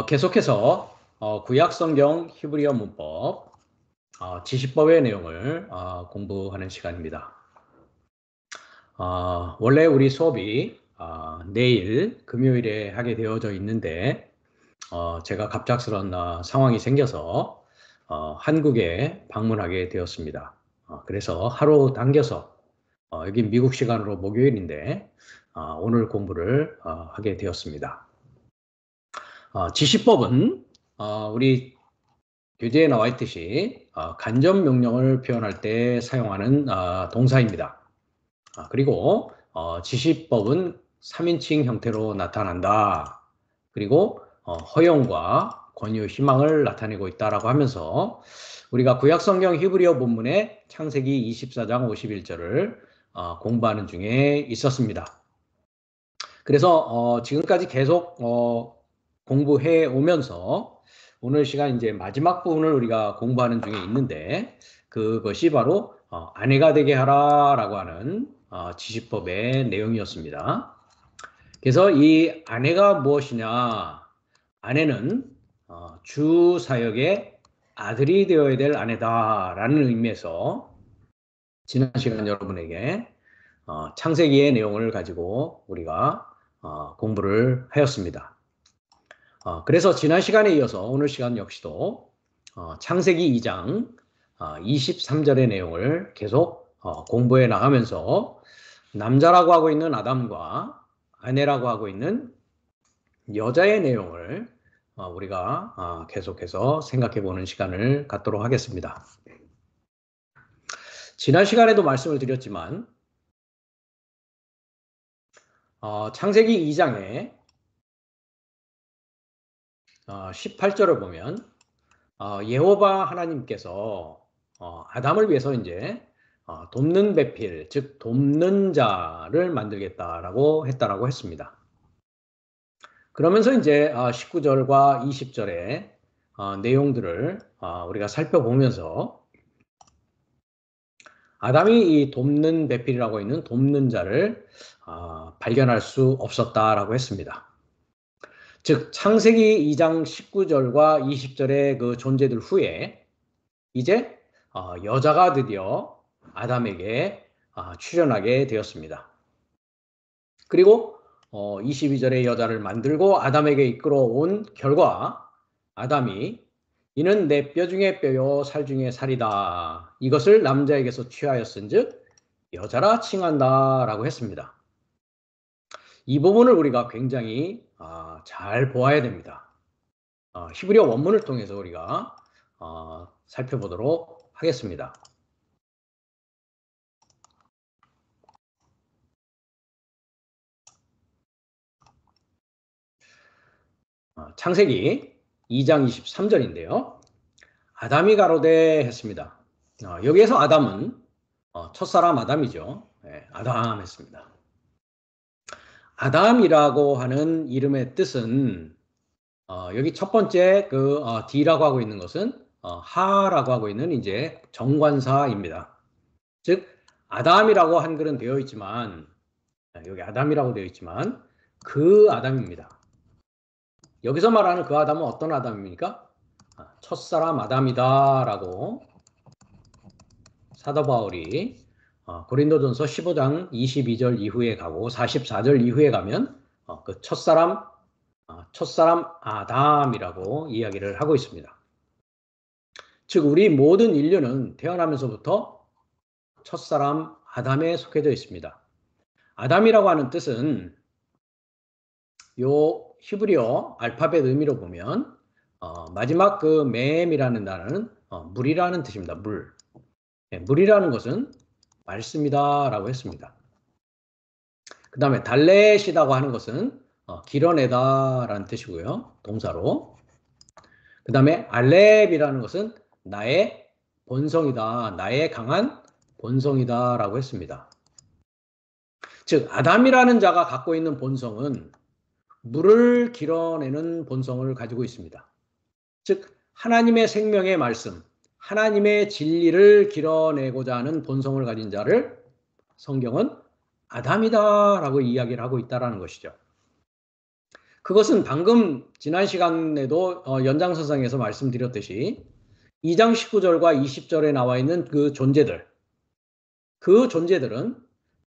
계속해서 구약성경 히브리어 문법 지시법의 내용을 공부하는 시간입니다. 원래 우리 수업이 내일 금요일에 하게 되어져 있는데 제가 갑작스런 상황이 생겨서 한국에 방문하게 되었습니다. 그래서 하루 당겨서 여기 미국 시간으로 목요일인데 오늘 공부를 하게 되었습니다. 지시법은 우리 교재에 나와 있듯이 간접 명령을 표현할 때 사용하는 동사입니다. 그리고 지시법은 3인칭 형태로 나타난다. 그리고 허용과 권유, 희망을 나타내고 있다라고 하면서 우리가 구약성경 히브리어 본문의 창세기 24장 51절을 공부하는 중에 있었습니다. 그래서 지금까지 계속 공부해 오면서 오늘 시간 이제 마지막 부분을 우리가 공부하는 중에 있는데 그것이 바로 아내가 되게 하라라고 하는 지시법의 내용이었습니다. 그래서 이 아내가 무엇이냐? 아내는 주 사역의 아들이 되어야 될 아내다라는 의미에서 지난 시간 여러분에게 창세기의 내용을 가지고 우리가 공부를 하였습니다. 그래서 지난 시간에 이어서 오늘 시간 역시도 창세기 2장 23절의 내용을 계속 공부해 나가면서 남자라고 하고 있는 아담과 아내라고 하고 있는 여자의 내용을 우리가 계속해서 생각해 보는 시간을 갖도록 하겠습니다. 지난 시간에도 말씀을 드렸지만 창세기 2장에 18절을 보면 여호와 하나님께서 아담을 위해서 이제 돕는 배필, 즉 돕는 자를 만들겠다라고 했다라고 했습니다. 그러면서 이제 19절과 20절의 내용들을 우리가 살펴보면서 아담이 이 돕는 배필이라고 있는 돕는 자를 발견할 수 없었다라고 했습니다. 즉 창세기 2장 19절과 20절의 그 존재들 후에 이제 여자가 드디어 아담에게 출현하게 되었습니다. 그리고 22절의 여자를 만들고 아담에게 이끌어온 결과 아담이 이는 내 뼈 중에 뼈요 살 중에 살이다. 이것을 남자에게서 취하였은즉 여자라 칭한다라고 했습니다. 이 부분을 우리가 굉장히 잘 보아야 됩니다. 히브리어 원문을 통해서 우리가 살펴보도록 하겠습니다. 창세기 2장 23절인데요. 아담이 가로되 했습니다. 여기에서 아담은 첫사람 아담이죠. 네, 아담 했습니다. 아담이라고 하는 이름의 뜻은 여기 첫 번째 그 D라고 하고 있는 것은 하라고 하고 있는 이제 정관사입니다. 즉 아담이라고 한글은 되어 있지만 여기 아담이라고 되어 있지만 그 아담입니다. 여기서 말하는 그 아담은 어떤 아담입니까? 첫사람 아담이다라고 사도 바울이 고린도전서 15장 22절 이후에 가고 44절 이후에 가면 그 첫사람 아담이라고 이야기를 하고 있습니다. 즉 우리 모든 인류는 태어나면서부터 첫사람 아담에 속해져 있습니다. 아담이라고 하는 뜻은 요 히브리어 알파벳 의미로 보면 마지막 그 맴이라는 단어는 물이라는 뜻입니다. 물. 네, 물이라는 것은 말씀이다라고 했습니다. 그 다음에 달렛이라고 하는 것은 길어내다라는 뜻이고요. 동사로. 그 다음에 알렙이라는 것은 나의 본성이다. 나의 강한 본성이다라고 했습니다. 즉 아담이라는 자가 갖고 있는 본성은 물을 길어내는 본성을 가지고 있습니다. 즉 하나님의 생명의 말씀, 하나님의 진리를 길어내고자 하는 본성을 가진 자를 성경은 아담이다라고 이야기를 하고 있다는 것이죠. 그것은 방금 지난 시간에도 연장선상에서 말씀드렸듯이 2장 19절과 20절에 나와 있는 그 존재들은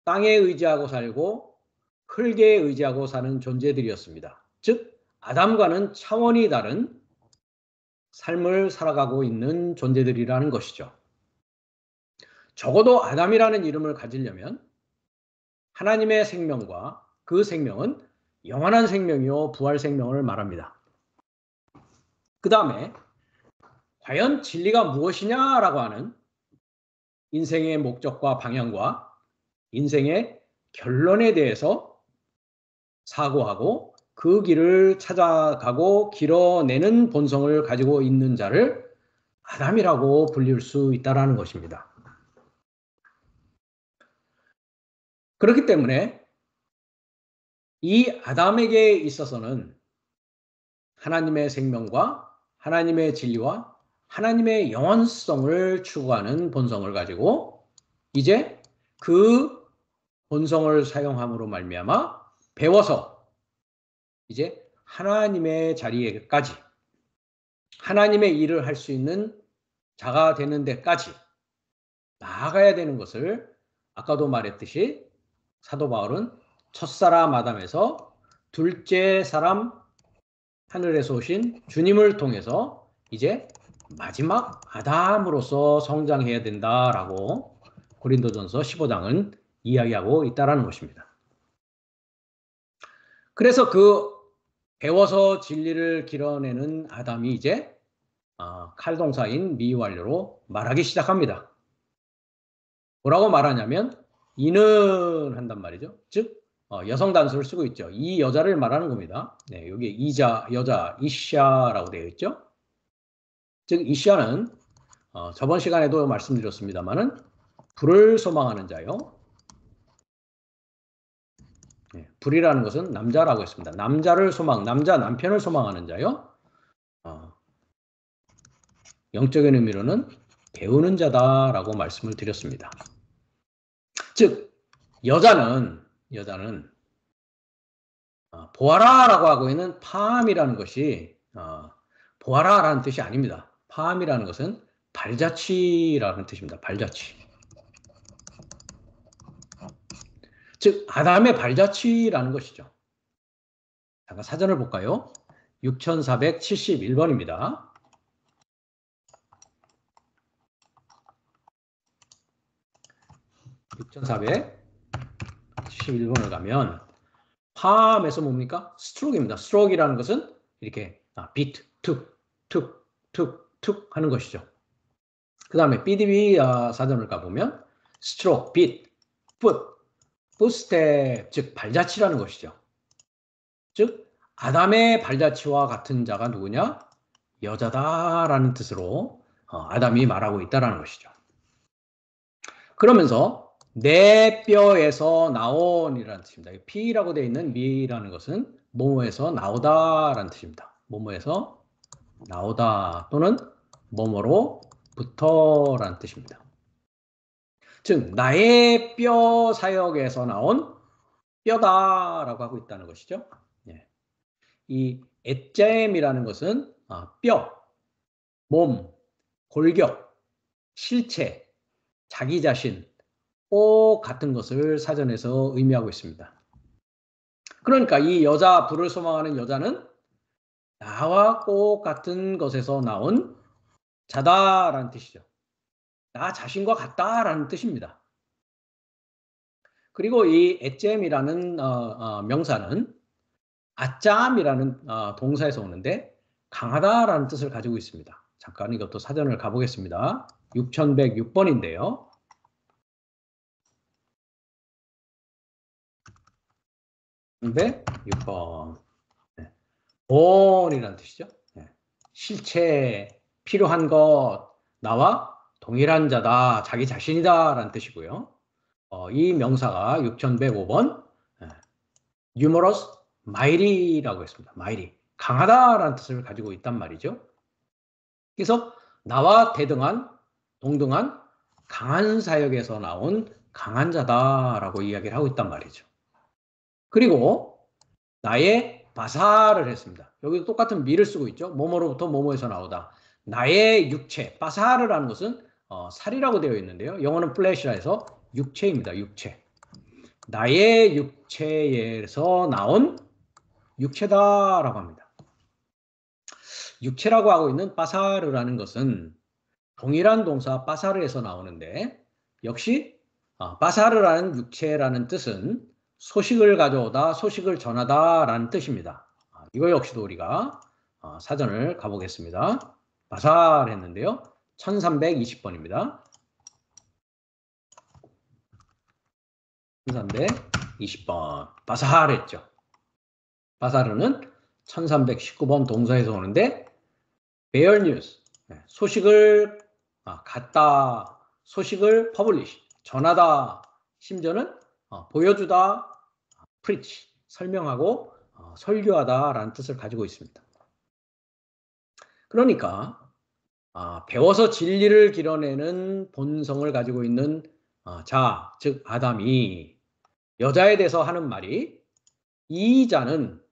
땅에 의지하고 살고 흙에 의지하고 사는 존재들이었습니다. 즉 아담과는 차원이 다른 삶을 살아가고 있는 존재들이라는 것이죠. 적어도 아담이라는 이름을 가지려면 하나님의 생명과 그 생명은 영원한 생명이요 부활 생명을 말합니다. 그 다음에 과연 진리가 무엇이냐라고 하는 인생의 목적과 방향과 인생의 결론에 대해서 사고하고 그 길을 찾아가고 길어내는 본성을 가지고 있는 자를 아담이라고 불릴 수 있다는 것입니다. 그렇기 때문에 이 아담에게 있어서는 하나님의 생명과 하나님의 진리와 하나님의 영원성을 추구하는 본성을 가지고 이제 그 본성을 사용함으로 말미암아 배워서 이제 하나님의 자리에까지 하나님의 일을 할 수 있는 자가 되는 데까지 나아가야 되는 것을 아까도 말했듯이 사도 바울은 첫사람 아담에서 둘째 사람 하늘에서 오신 주님을 통해서 이제 마지막 아담으로서 성장해야 된다라고 고린도전서 15장은 이야기하고 있다는 것입니다. 그래서 그 배워서 진리를 길어내는 아담이 이제 칼동사인 미완료로 말하기 시작합니다. 뭐라고 말하냐면 이는 한단 말이죠. 즉 여성 단수를 쓰고 있죠. 이 여자를 말하는 겁니다. 네, 여기 이자, 여자, 이샤라고 되어 있죠. 즉 이샤는 저번 시간에도 말씀드렸습니다만은 불을 소망하는 자요. 네, 불이라는 것은 남자라고 했습니다. 남자를 남자 남편을 소망하는 자요. 영적인 의미로는 배우는 자다라고 말씀을 드렸습니다. 즉 여자는 보아라라고 하고 있는 팜이라는 것이 보아라라는 뜻이 아닙니다. 팜이라는 것은 발자취라는 뜻입니다. 발자취. 즉 아담의 발자취라는 것이죠. 잠깐 사전을 볼까요? 6471번입니다. 6471번을 가면 팜에서 뭡니까? 스트로크입니다. 스트로크이라는 것은 이렇게 비트, 툭, 툭, 툭, 툭 하는 것이죠. 그 다음에 BDB 사전을 가보면 스트로크, 비트, 풋, 풋스텝, 즉 발자취라는 것이죠. 즉 아담의 발자취와 같은 자가 누구냐? 여자다라는 뜻으로 아담이 말하고 있다는 것이죠. 그러면서 내 뼈에서 나온이라는 뜻입니다. P라고 되어 있는 미라는 것은 뭐뭐에서 나오다라는 뜻입니다. 뭐뭐에서 나오다 또는 뭐뭐로부터라는 뜻입니다. 즉 나의 뼈 사역에서 나온 뼈다라고 하고 있다는 것이죠. 예. 이 에잼이라는 것은 뼈, 몸, 골격, 실체, 자기 자신, 꼭 같은 것을 사전에서 의미하고 있습니다. 그러니까 이 여자, 불을 소망하는 여자는 나와 꼭 같은 것에서 나온 자다라는 뜻이죠. 나 자신과 같다라는 뜻입니다. 그리고 이 에잼이라는 명사는 아짬이라는 동사에서 오는데 강하다라는 뜻을 가지고 있습니다. 잠깐 이것도 사전을 가보겠습니다. 6106번인데요. 6번. 네. 본이라는 뜻이죠. 네. 실체, 필요한 것, 나와 동일한 자다, 자기 자신이다 라는 뜻이고요. 이 명사가 6105번 numerous, mighty라고 했습니다. mighty, 강하다라는 뜻을 가지고 있단 말이죠. 그래서 나와 대등한, 동등한, 강한 사역에서 나온 강한 자다라고 이야기를 하고 있단 말이죠. 그리고 나의 바사를 했습니다. 여기도 똑같은 미를 쓰고 있죠. 뭐뭐로부터 뭐뭐에서 나오다. 나의 육체, 바사르라는 것은 살이라고 되어 있는데요. 영어는 플래시라 해서 육체입니다. 육체. 나의 육체에서 나온 육체다라고 합니다. 육체라고 하고 있는 바사르라는 것은 동일한 동사 바사르에서 나오는데 역시 바사르라는 육체라는 뜻은 소식을 가져오다, 소식을 전하다라는 뜻입니다. 이거 역시도 우리가 사전을 가보겠습니다. 바사르 했는데요. 1320번입니다. 1320번 바사르 했죠. 바사르는 1319번 동사에서 오는데 bear news, 소식을 갖다, 소식을 publish, 전하다, 심지어는 보여주다, preach, 설명하고 설교하다라는 뜻을 가지고 있습니다. 그러니까 배워서 진리를 길어내는 본성을 가지고 있는 자, 즉 아담이 여자에 대해서 하는 말이 이 자는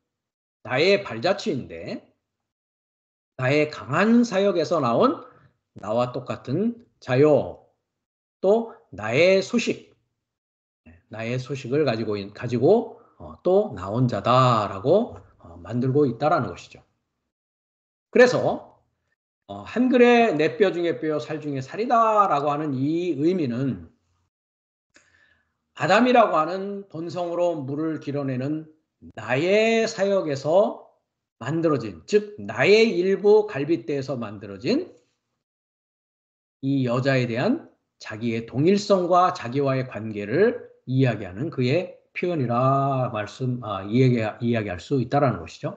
나의 발자취인데 나의 강한 사역에서 나온 나와 똑같은 자요. 또 나의 소식, 나의 소식을 가지고 또 나온 자다라고 만들고 있다라는 것이죠. 그래서 한글의 내 뼈 중에 뼈, 살 중에 살이다라고 하는 이 의미는 아담이라고 하는 본성으로 물을 길어내는 나의 사역에서 만들어진, 즉 나의 일부 갈빗대에서 만들어진 이 여자에 대한 자기의 동일성과 자기와의 관계를 이야기하는 그의 표현이라 이야기할 수 있다는 것이죠.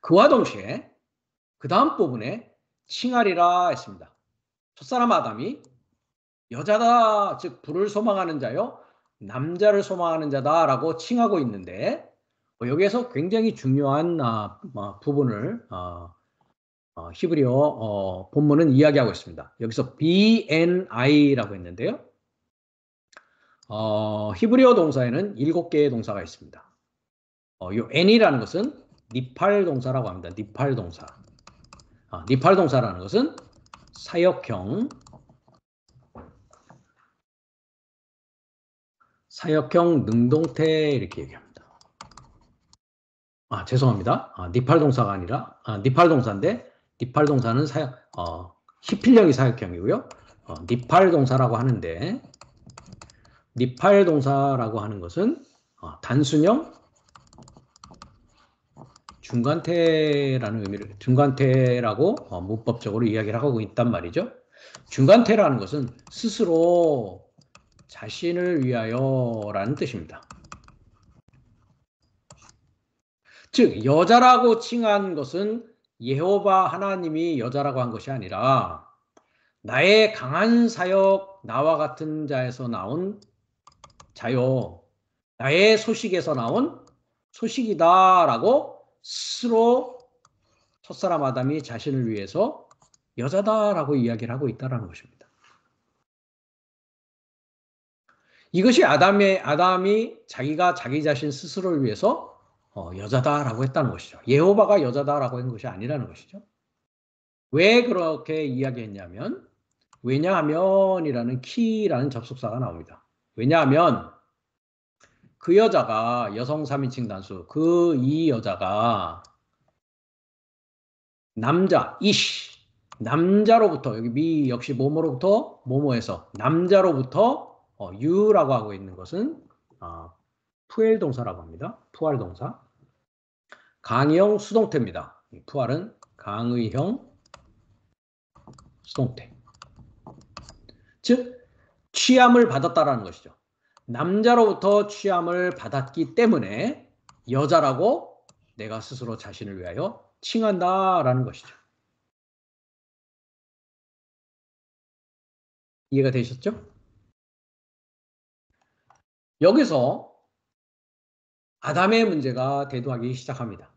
그와 동시에 그 다음 부분에 칭하리라 했습니다. 첫사람 아담이 여자다, 즉 불을 소망하는 자요, 남자를 소망하는 자다라고 칭하고 있는데 여기에서 굉장히 중요한 부분을 히브리어 본문은 이야기하고 있습니다. 여기서 BNI라고 했는데요. 히브리어 동사에는 7개의 동사가 있습니다. 이 N이라는 것은 니팔 동사라고 합니다. 니팔 동사. 니팔 동사라는 것은 사역형 능동태 이렇게 얘기합니다. 죄송합니다. 니팔 동사가 아니라 니팔 동사인데 니팔 동사는 히필령이 사역형이고요. 니팔 동사라고 하는데 니팔 동사라고 하는 것은 단순형 중간태라는 의미를 중간태라고 문법적으로 이야기를 하고 있단 말이죠. 중간태라는 것은 스스로 자신을 위하여라는 뜻입니다. 즉 여자라고 칭한 것은 여호와 하나님이 여자라고 한 것이 아니라 나의 강한 사역, 나와 같은 자에서 나온 자요, 나의 소식에서 나온 소식이다라고 스스로 첫사람 아담이 자신을 위해서 여자다라고 이야기를 하고 있다는 것입니다. 이것이 아담이 자기가 자기 자신 스스로를 위해서 여자다라고 했다는 것이죠. 여호와가 여자다라고 한 것이 아니라는 것이죠. 왜 그렇게 이야기했냐면 왜냐하면이라는 키라는 접속사가 나옵니다. 왜냐하면 그 여자가 여성 3인칭 단수 이 여자가 남자 남자로부터 여기 미 역시 뭐뭐로부터 뭐뭐에서 남자로부터 유라고 하고 있는 것은 푸엘 동사라고 합니다. 푸알 동사. 강의형 수동태입니다. 푸알은 강의형 수동태. 즉 취함을 받았다라는 것이죠. 남자로부터 취함을 받았기 때문에 여자라고 내가 스스로 자신을 위하여 칭한다라는 것이죠. 이해가 되셨죠? 여기서 아담의 문제가 대두하기 시작합니다.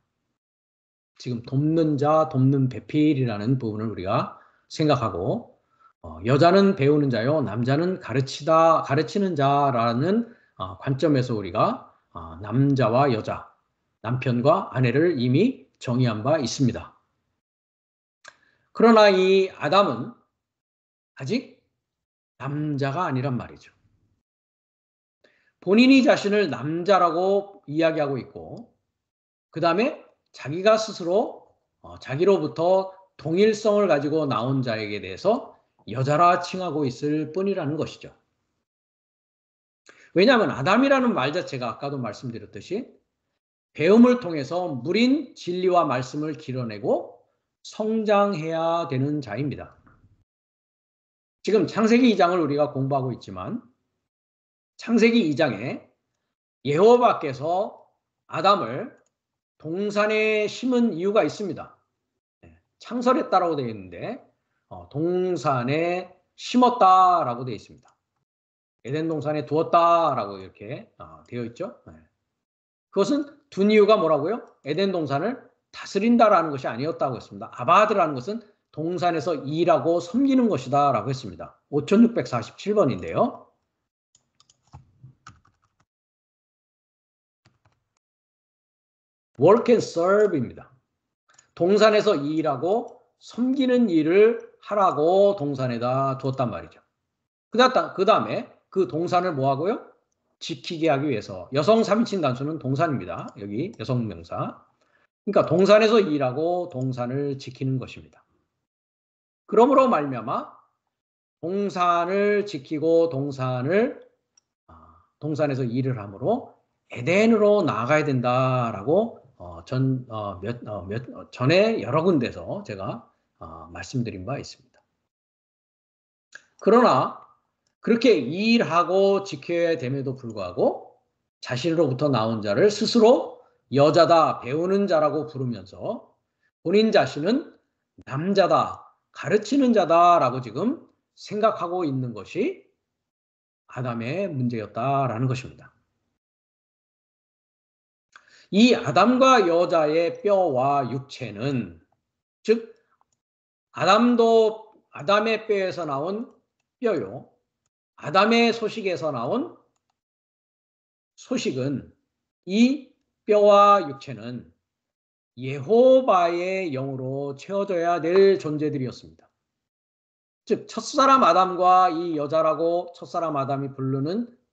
지금 돕는 자, 돕는 배필이라는 부분을 우리가 생각하고 여자는 배우는 자요, 남자는 가르치는 자라는 관점에서 우리가 남자와 여자, 남편과 아내를 이미 정의한 바 있습니다. 그러나 이 아담은 아직 남자가 아니란 말이죠. 본인이 자신을 남자라고 이야기하고 있고, 그 다음에 자기가 스스로 자기로부터 동일성을 가지고 나온 자에게 대해서 여자라 칭하고 있을 뿐이라는 것이죠. 왜냐하면 아담이라는 말 자체가 아까도 말씀드렸듯이 배움을 통해서 무린 진리와 말씀을 길어내고 성장해야 되는 자입니다. 지금 창세기 2장을 우리가 공부하고 있지만 창세기 2장에 여호와께서 아담을 동산에 심은 이유가 있습니다. 창설했다라고 되어 있는데 동산에 심었다라고 되어 있습니다. 에덴 동산에 두었다라고 이렇게 되어 있죠. 그것은 둔 이유가 뭐라고요? 에덴 동산을 다스린다라는 것이 아니었다고 했습니다. 아바드라는 것은 동산에서 일하고 섬기는 것이다 라고 했습니다. 5647번인데요. work and serve입니다. 동산에서 일하고 섬기는 일을 하라고 동산에다 두었단 말이죠. 그 다음에 그 동산을 뭐 하고요? 지키게 하기 위해서. 여성 3인칭 단수는 동산입니다. 여기 여성 명사. 그러니까 동산에서 일하고 동산을 지키는 것입니다. 그러므로 말미암아 동산을 지키고 동산에서 일을 하므로 에덴으로 나아가야 된다라고 전에 여러 군데서 제가 말씀드린 바 있습니다. 그러나 그렇게 일하고 지켜야 됨에도 불구하고 자신으로부터 나온 자를 스스로 여자다, 배우는 자라고 부르면서 본인 자신은 남자다, 가르치는 자다라고 지금 생각하고 있는 것이 아담의 문제였다라는 것입니다. 이 아담과 여자의 뼈와 육체는 즉 아담의 뼈에서 나온 뼈요. 아담의 소식에서 나온 소식은 이 뼈와 육체는 여호와의 영으로 채워져야 될 존재들이었습니다. 즉 첫사람 아담과 이 여자라고 첫사람 아담이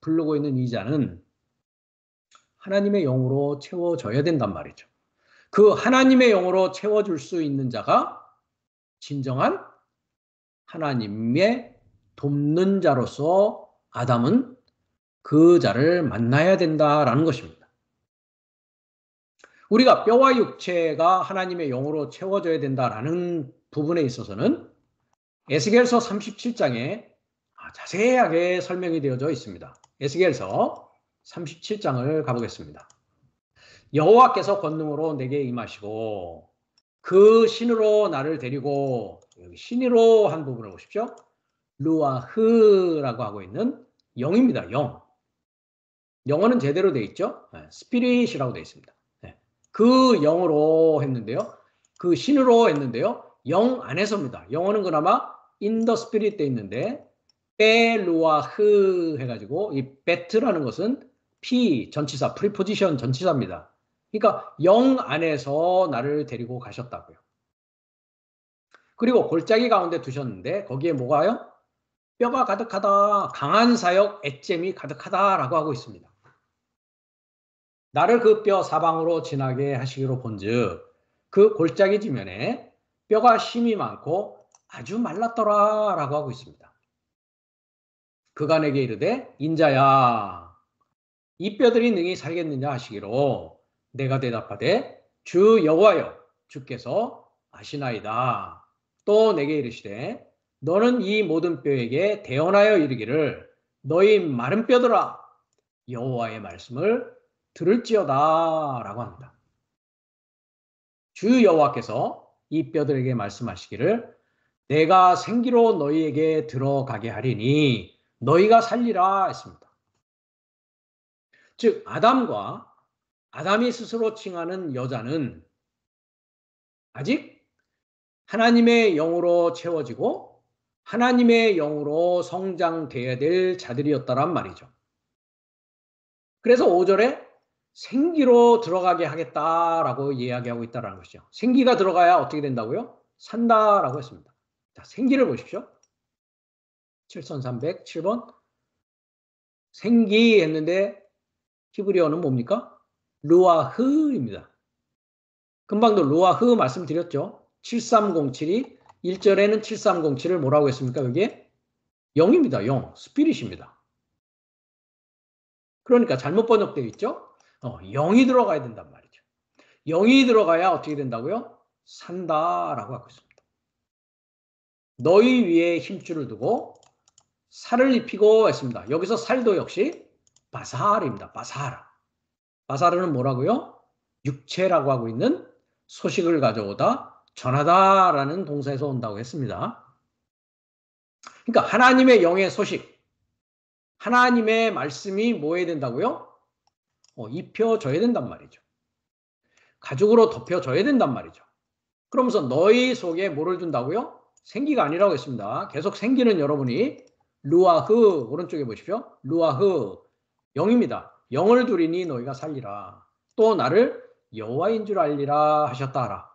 부르고 있는 이 자는 하나님의 영으로 채워져야 된단 말이죠. 그 하나님의 영으로 채워줄 수 있는 자가 진정한 하나님의 돕는 자로서 아담은 그 자를 만나야 된다라는 것입니다. 우리가 뼈와 육체가 하나님의 영으로 채워져야 된다라는 부분에 있어서는 에스겔서 37장에 자세하게 설명이 되어져 있습니다. 에스겔서 37장을 가보겠습니다. 여호와께서 권능으로 내게 임하시고 그 신으로 나를 데리고 여기 신으로 한 부분을 보십시오. 루아흐라고 하고 있는 영입니다. 영. 영어는 제대로 되어 있죠. 스피릿이라고 되어 있습니다. 그 영으로 했는데요. 그 신으로 했는데요. 영 안에서입니다. 영어는 그나마 in the spirit 되어 있는데 베루아흐 해가지고 이 베트라는 것은 P 전치사, 프리포지션 전치사입니다. 그러니까 영 안에서 나를 데리고 가셨다고요. 그리고 골짜기 가운데 두셨는데 거기에 뭐가요? 뼈가 가득하다, 강한 사역, 애잼이 가득하다라고 하고 있습니다. 나를 그 뼈 사방으로 지나게 하시기로 본즉 그 골짜기 지면에 뼈가 심이 많고 아주 말랐더라라고 하고 있습니다. 그가 내게 이르되 인자야 이 뼈들이 능히 살겠느냐 하시기로 내가 대답하되 주 여호와여 주께서 아시나이다. 또 내게 이르시되 너는 이 모든 뼈에게 대언하여 이르기를 너희 마른 뼈들아 여호와의 말씀을 들을지어다 라고 합니다. 주 여호와께서 이 뼈들에게 말씀하시기를 내가 생기로 너희에게 들어가게 하리니 너희가 살리라 했습니다. 즉 아담이 스스로 칭하는 여자는 아직 하나님의 영으로 채워지고 하나님의 영으로 성장돼야 될 자들이었다란 말이죠. 그래서 5절에 생기로 들어가게 하겠다라고 이야기하고 있다는 것이죠. 생기가 들어가야 어떻게 된다고요? 산다라고 했습니다. 자, 생기를 보십시오. 7300, 7번. 생기 했는데 히브리어는 뭡니까? 루아흐입니다. 금방도 루아흐 말씀드렸죠. 7307이 1절에는 7307을 뭐라고 했습니까? 여기에 0입니다. 0. 스피릿입니다. 그러니까 잘못 번역되어 있죠. 0이 들어가야 된단 말이죠. 0이 들어가야 어떻게 된다고요? 산다라고 하고 있습니다. 너희 위에 힘줄을 두고 살을 입히고 했습니다. 여기서 살도 역시 바사르입니다. 바사르. 바사르는 뭐라고요? 육체라고 하고 있는 소식을 가져오다, 전하다라는 동사에서 온다고 했습니다. 그러니까 하나님의 영의 소식, 하나님의 말씀이 뭐 해야 된다고요? 입혀져야 된단 말이죠. 가죽으로 덮여져야 된단 말이죠. 그러면서 너희 속에 뭐를 준다고요? 생기가 아니라고 했습니다. 계속 생기는 여러분이 루아흐, 오른쪽에 보십시오. 루아흐, 영입니다. 영을 두리니 너희가 살리라. 또 나를 여호와인 줄 알리라 하셨다 하라.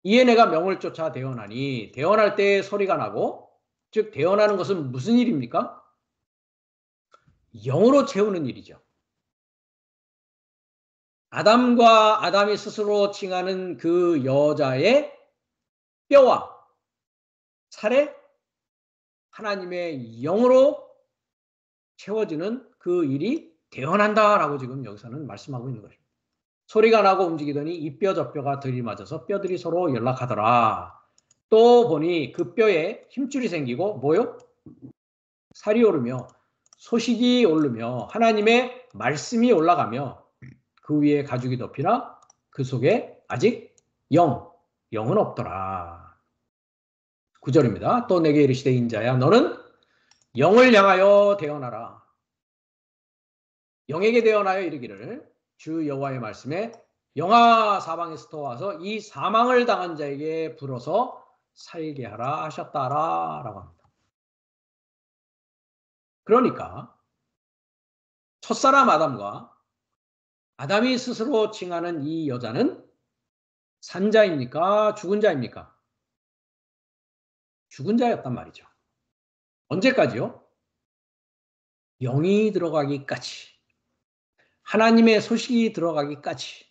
이에 내가 명을 쫓아 대언하니, 대언할 때 소리가 나고, 즉 대언하는 것은 무슨 일입니까? 영으로 채우는 일이죠. 아담이 스스로 칭하는 그 여자의 뼈와 살에 하나님의 영으로 채워지는 그 일이 대언한다라고 지금 여기서는 말씀하고 있는 것입니다. 소리가 나고 움직이더니 이 뼈 저 뼈가 들이맞아서 뼈들이 서로 연락하더라. 또 보니 그 뼈에 힘줄이 생기고 뭐요? 살이 오르며 소식이 오르며 하나님의 말씀이 올라가며 그 위에 가죽이 덮이나 그 속에 아직 영은 없더라. 9절입니다. 또 내게 이르시되 인자야 너는 영을 향하여 대언하라. 영에게 대언하여 이르기를 주 여호와의 말씀에 영아 사방에서 와서 이 사망을 당한 자에게 불어서 살게 하라 하셨다라 라고 합니다. 그러니까 첫사람 아담이 스스로 칭하는 이 여자는 산 자입니까? 죽은 자입니까? 죽은 자였단 말이죠. 언제까지요? 영이 들어가기까지. 하나님의 소식이 들어가기까지.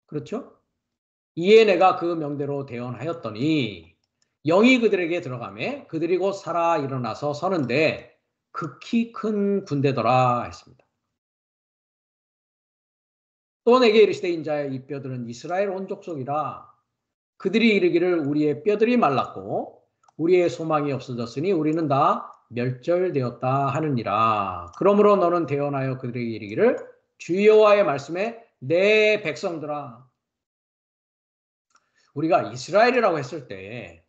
그렇죠? 이에 내가 그 명대로 대언하였더니 영이 그들에게 들어가매 그들이 곧 살아 일어나서 서는데 극히 큰 군대더라 했습니다. 또 내게 이르시되 인자야 이 뼈들은 이스라엘 온 족속이라. 그들이 이르기를 우리의 뼈들이 말랐고 우리의 소망이 없어졌으니 우리는 다 멸절되었다 하느니라. 그러므로 너는 대언하여 그들에게 이르기를 주 여호와의 말씀에 내 백성들아. 우리가 이스라엘이라고 했을 때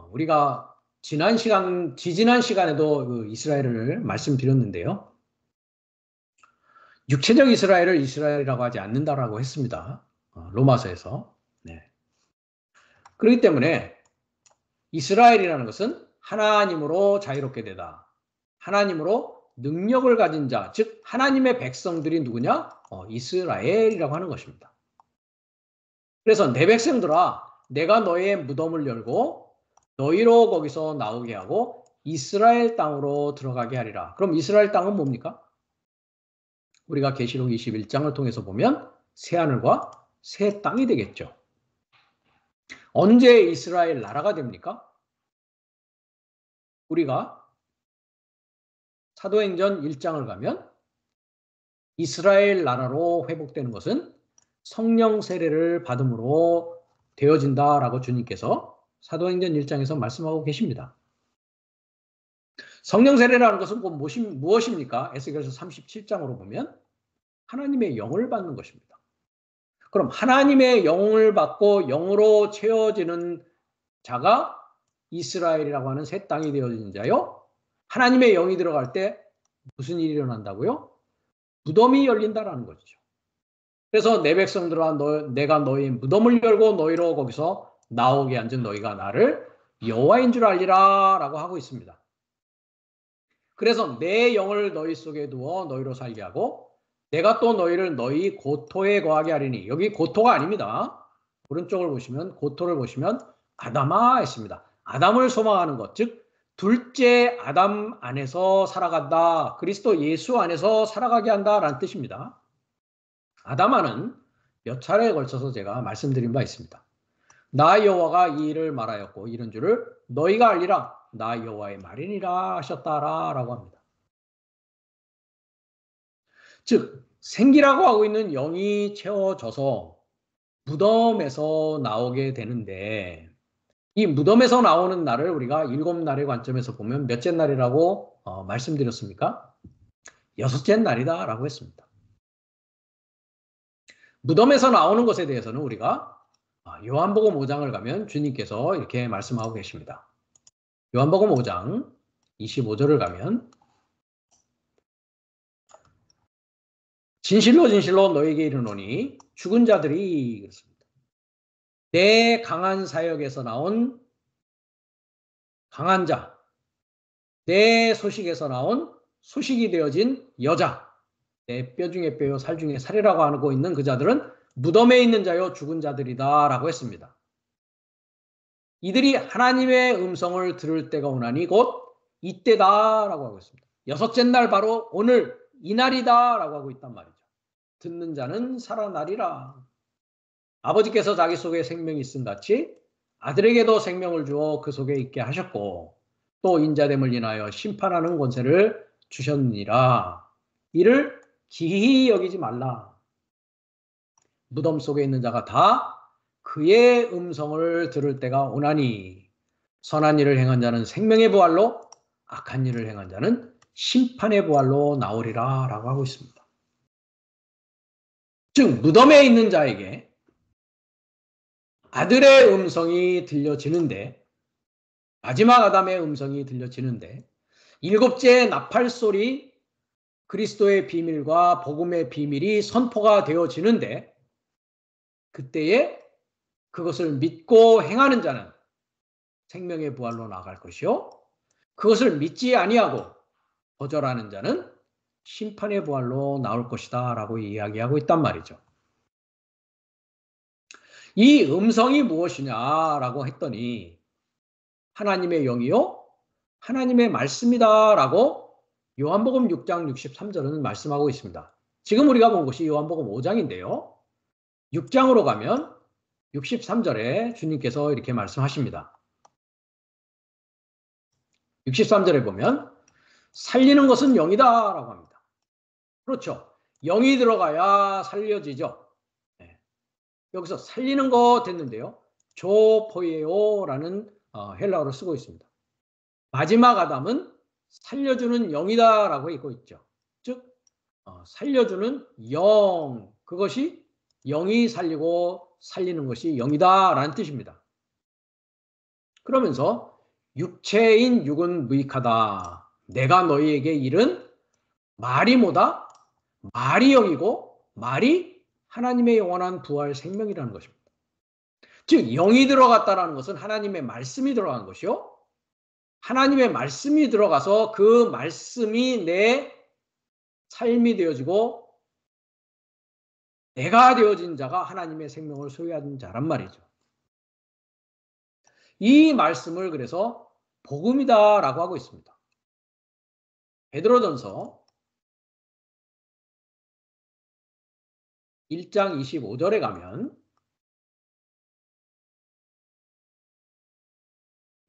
우리가 지지난 시간에도 그 이스라엘을 말씀드렸는데요. 육체적 이스라엘을 이스라엘이라고 하지 않는다라고 했습니다. 로마서에서. 네. 그렇기 때문에 이스라엘이라는 것은 하나님으로 자유롭게 되다. 하나님으로 능력을 가진 자, 즉 하나님의 백성들이 누구냐? 이스라엘이라고 하는 것입니다. 그래서 내 백성들아 내가 너의 무덤을 열고 너희로 거기서 나오게 하고 이스라엘 땅으로 들어가게 하리라. 그럼 이스라엘 땅은 뭡니까? 우리가 계시록 21장을 통해서 보면 새하늘과 새 땅이 되겠죠. 언제 이스라엘 나라가 됩니까? 우리가 사도행전 1장을 가면 이스라엘 나라로 회복되는 것은 성령 세례를 받음으로 되어진다라고 주님께서 사도행전 1장에서 말씀하고 계십니다. 성령 세례라는 것은 무엇입니까? 에스겔서 37장으로 보면 하나님의 영을 받는 것입니다. 그럼 하나님의 영을 받고 영으로 채워지는 자가 이스라엘이라고 하는 새 땅이 되어진 자요. 하나님의 영이 들어갈 때 무슨 일이 일어난다고요? 무덤이 열린다라는 거죠. 그래서 내 백성들아 내가 너희 무덤을 열고 너희로 거기서 나오게 한즉 너희가 나를 여호와인 줄 알리라 라고 하고 있습니다. 그래서 내 영을 너희 속에 두어 너희로 살게 하고 내가 또 너희를 너희 고토에 거하게 하리니. 여기 고토가 아닙니다. 오른쪽을 보시면 고토를 보시면 아담아 했습니다. 아담을 소망하는 것, 즉 둘째 아담 안에서 살아간다. 그리스도 예수 안에서 살아가게 한다라는 뜻입니다. 아담아는 몇 차례에 걸쳐서 제가 말씀드린 바 있습니다. 나 여호와가 이 일을 말하였고 이런 줄을 너희가 알리라. 나 여호와의 말이니라 하셨다라 라고 합니다. 즉 생기라고 하고 있는 영이 채워져서 무덤에서 나오게 되는데 이 무덤에서 나오는 날을 우리가 7날의 관점에서 보면 몇째 날이라고 말씀드렸습니까? 6째 날이다 라고 했습니다. 무덤에서 나오는 것에 대해서는 우리가 요한복음 5장을 가면 주님께서 이렇게 말씀하고 계십니다. 요한복음 5장 25절을 가면 진실로 진실로 너에게 이르노니 죽은 자들이 그렇습니다. 내 강한 사역에서 나온 강한 자, 내 소식에서 나온 소식이 되어진 여자, 내 뼈 중에 뼈요 살 중에 살이라고 하고 있는 그 자들은 무덤에 있는 자요 죽은 자들이다 라고 했습니다. 이들이 하나님의 음성을 들을 때가 오나니 곧 이때다 라고 하고 있습니다. 6째 날 바로 오늘 이날이다 라고 하고 있단 말이죠. 듣는 자는 살아나리라. 아버지께서 자기 속에 생명이 있음 같이 아들에게도 생명을 주어 그 속에 있게 하셨고 또 인자됨을 인하여 심판하는 권세를 주셨느니라. 이를 기히 여기지 말라. 무덤 속에 있는 자가 다 그의 음성을 들을 때가 오나니 선한 일을 행한 자는 생명의 부활로 악한 일을 행한 자는 심판의 부활로 나오리라 라고 하고 있습니다. 즉 무덤에 있는 자에게 아들의 음성이 들려지는데 마지막 아담의 음성이 들려지는데 7째 나팔소리 그리스도의 비밀과 복음의 비밀이 선포가 되어지는데 그때에 그것을 믿고 행하는 자는 생명의 부활로 나갈 것이요 그것을 믿지 아니하고 거절하는 자는 심판의 부활로 나올 것이다 라고 이야기하고 있단 말이죠. 이 음성이 무엇이냐라고 했더니 하나님의 영이요 하나님의 말씀이다 라고 요한복음 6장 63절은 말씀하고 있습니다. 지금 우리가 본 것이 요한복음 5장인데요. 6장으로 가면 63절에 주님께서 이렇게 말씀하십니다. 63절에 보면 살리는 것은 영이다 라고 합니다. 그렇죠. 영이 들어가야 살려지죠. 네. 여기서 살리는 거 됐는데요. 조포이에오라는 헬라어를 쓰고 있습니다. 마지막 아담은 살려주는 영이다 라고 읽고 있죠. 즉 살려주는 영, 그것이 영이 살리고 살리는 것이 영이다 라는 뜻입니다. 그러면서 육체인 육은 무익하다. 내가 너희에게 이른 말이 뭐다? 말이 영이고 말이 하나님의 영원한 부활 생명이라는 것입니다. 즉 영이 들어갔다는 것은 하나님의 말씀이 들어간 것이요. 하나님의 말씀이 들어가서 그 말씀이 내 삶이 되어지고 내가 되어진 자가 하나님의 생명을 소유한 자란 말이죠. 이 말씀을 그래서 복음이다라고 하고 있습니다. 베드로전서 1장 25절에 가면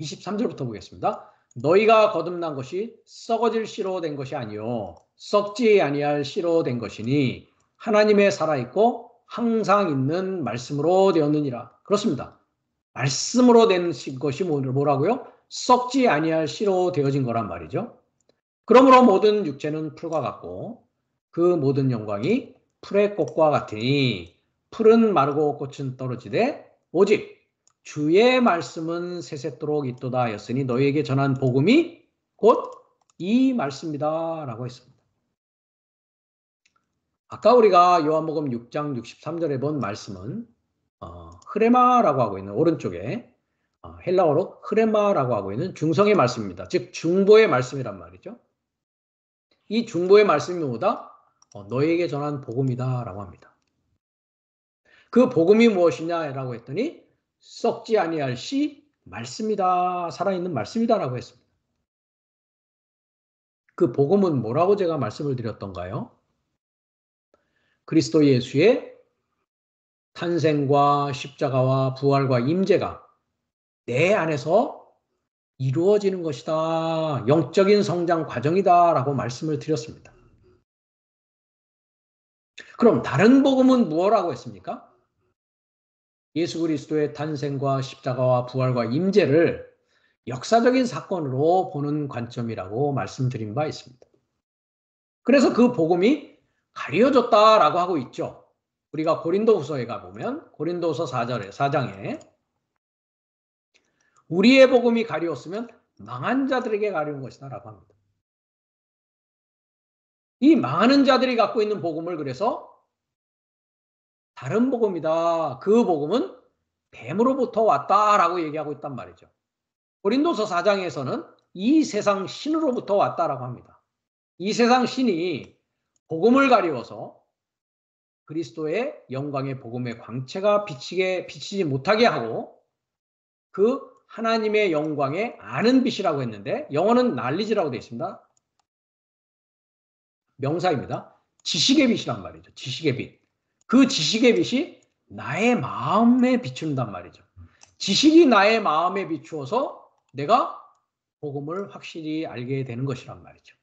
23절부터 보겠습니다. 너희가 거듭난 것이 썩어질 씨로 된 것이 아니요 썩지 아니할 씨로 된 것이니 하나님의 살아있고 항상 있는 말씀으로 되었느니라. 그렇습니다. 말씀으로 된 것이 뭐라고요? 썩지 아니할 씨로 되어진 거란 말이죠. 그러므로 모든 육체는 풀과 같고 그 모든 영광이 풀의 꽃과 같으니 풀은 마르고 꽃은 떨어지되 오직 주의 말씀은 세세토록 있도다 하였으니 너희에게 전한 복음이 곧 이 말씀이다 라고 했습니다. 아까 우리가 요한복음 6장 63절에 본 말씀은 흐레마라고 하고 있는 오른쪽에 헬라어로 흐레마라고 하고 있는 중성의 말씀입니다. 즉 중보의 말씀이란 말이죠. 이 중보의 말씀이 뭐다? 너에게 전한 복음이다 라고 합니다. 그 복음이 무엇이냐라고 했더니 썩지 아니할 씨 말씀이다. 살아있는 말씀이다 라고 했습니다. 그 복음은 뭐라고 제가 말씀을 드렸던가요? 그리스도 예수의 탄생과 십자가와 부활과 임재가 내 안에서 이루어지는 것이다. 영적인 성장 과정이다 라고 말씀을 드렸습니다. 그럼 다른 복음은 무엇라고 했습니까? 예수 그리스도의 탄생과 십자가와 부활과 임재를 역사적인 사건으로 보는 관점이라고 말씀드린 바 있습니다. 그래서 그 복음이 가려졌다라고 하고 있죠. 우리가 고린도후서에 가보면 고린도후서 4장에 우리의 복음이 가리웠으면 망한 자들에게 가려운 것이다 라고 합니다. 이 망하는 자들이 갖고 있는 복음을 그래서 다른 복음이다. 그 복음은 뱀으로부터 왔다라고 얘기하고 있단 말이죠. 고린도서 4장에서는 이 세상 신으로부터 왔다라고 합니다. 이 세상 신이 복음을 가리워서 그리스도의 영광의 복음의 광채가 비치지 못하게 하고 그 하나님의 영광의 아는 빛이라고 했는데 영어는 knowledge라고 되어 있습니다. 명사입니다. 지식의 빛이란 말이죠. 지식의 빛. 그 지식의 빛이 나의 마음에 비춘단 말이죠. 지식이 나의 마음에 비추어서 내가 복음을 확실히 알게 되는 것이란 말이죠.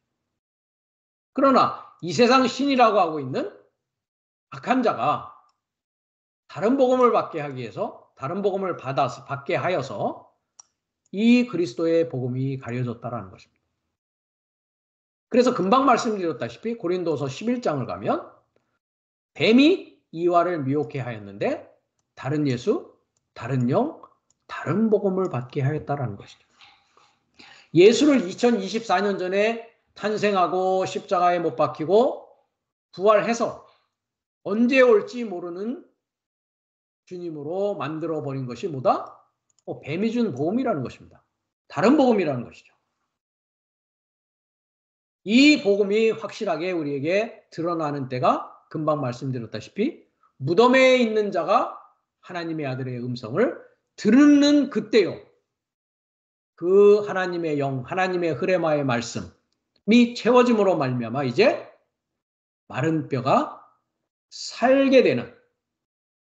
그러나 이 세상 신이라고 하고 있는 악한 자가 다른 복음을 받게 하기 위해서 다른 복음을 받게 하여서 이 그리스도의 복음이 가려졌다라는 것입니다. 그래서 금방 말씀드렸다시피 고린도서 11장을 가면 뱀이 이와를 미혹해 하였는데 다른 예수, 다른 영, 다른 복음을 받게 하였다라는 것이죠. 예수를 2024년 전에 탄생하고 십자가에 못 박히고 부활해서 언제 올지 모르는 주님으로 만들어버린 것이 뭐다? 뱀이 준 복음이라는 것입니다. 다른 복음이라는 것이죠. 이 복음이 확실하게 우리에게 드러나는 때가 금방 말씀드렸다시피 무덤에 있는 자가 하나님의 아들의 음성을 듣는 그때요. 그 하나님의 영, 하나님의 흐레마의 말씀이 채워짐으로 말미암아 이제 마른 뼈가 살게 되는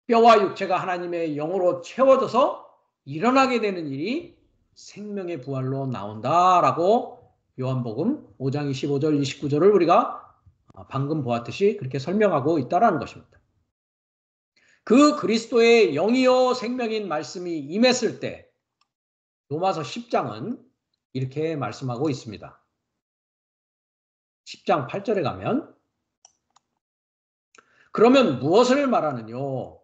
뼈와 육체가 하나님의 영으로 채워져서 일어나게 되는 일이 생명의 부활로 나온다라고 요한복음 5장 25절 29절을 우리가 방금 보았듯이 그렇게 설명하고 있다라는 것입니다. 그 그리스도의 영이요 생명인 말씀이 임했을 때 로마서 10장은 이렇게 말씀하고 있습니다. 10장 8절에 가면 그러면 무엇을 말하느뇨?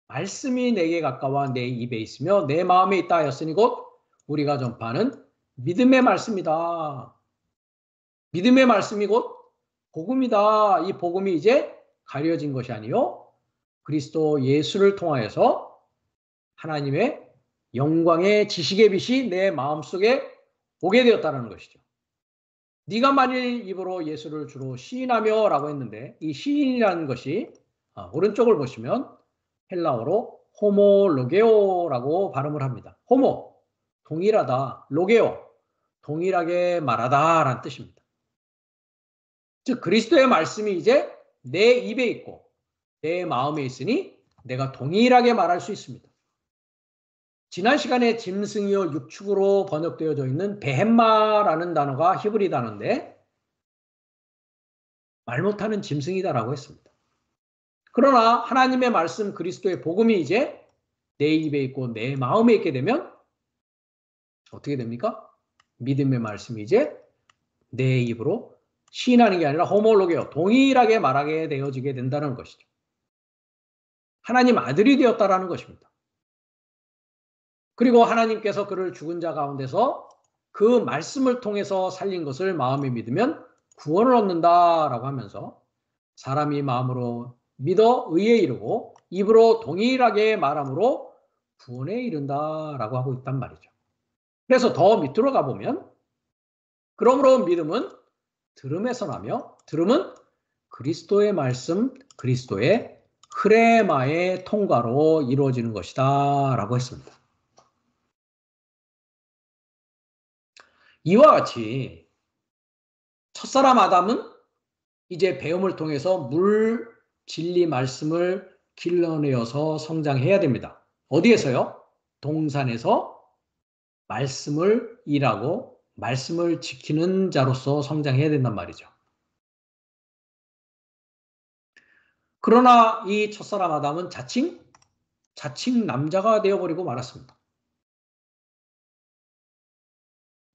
말씀이 내게 가까워 내 입에 있으며 내 마음에 있다 하였으니 곧 우리가 전파하는 믿음의 말씀이다. 믿음의 말씀이 곧 복음이다. 이 복음이 이제 가려진 것이 아니요. 그리스도 예수를 통하여서 하나님의 영광의 지식의 빛이 내 마음속에 오게 되었다는 것이죠. 네가 만일 입으로 예수를 주로 시인하며 라고 했는데 이 시인이라는 것이 오른쪽을 보시면 헬라어로 호모로게오라고 발음을 합니다. 호모, 동일하다. 로게오, 동일하게 말하다 라는 뜻입니다. 즉 그리스도의 말씀이 이제 내 입에 있고 내 마음에 있으니 내가 동일하게 말할 수 있습니다. 지난 시간에 짐승이요 육축으로 번역되어져 있는 베헴마라는 단어가 히브리 단어인데 말 못하는 짐승이다라고 했습니다. 그러나 하나님의 말씀 그리스도의 복음이 이제 내 입에 있고 내 마음에 있게 되면 어떻게 됩니까? 믿음의 말씀이 이제 내 입으로 시인하는 게 아니라 호모로게요. 동일하게 말하게 되어지게 된다는 것이죠. 하나님 아들이 되었다라는 것입니다. 그리고 하나님께서 그를 죽은 자 가운데서 그 말씀을 통해서 살린 것을 마음에 믿으면 구원을 얻는다라고 하면서 사람이 마음으로 믿어 의에 이르고 입으로 동일하게 말함으로 구원에 이른다라고 하고 있단 말이죠. 그래서 더 밑으로 가보면 그러므로 믿음은 들음에서 나며 들음은 그리스도의 말씀, 그리스도의 흐레마의 통과로 이루어지는 것이다 라고 했습니다. 이와 같이 첫사람 아담은 이제 배움을 통해서 물, 진리 말씀을 길러내어서 성장해야 됩니다. 어디에서요? 동산에서 말씀을 일하고 말씀을 지키는 자로서 성장해야 된단 말이죠. 그러나 이 첫사람 아담은 자칭 남자가 되어버리고 말았습니다.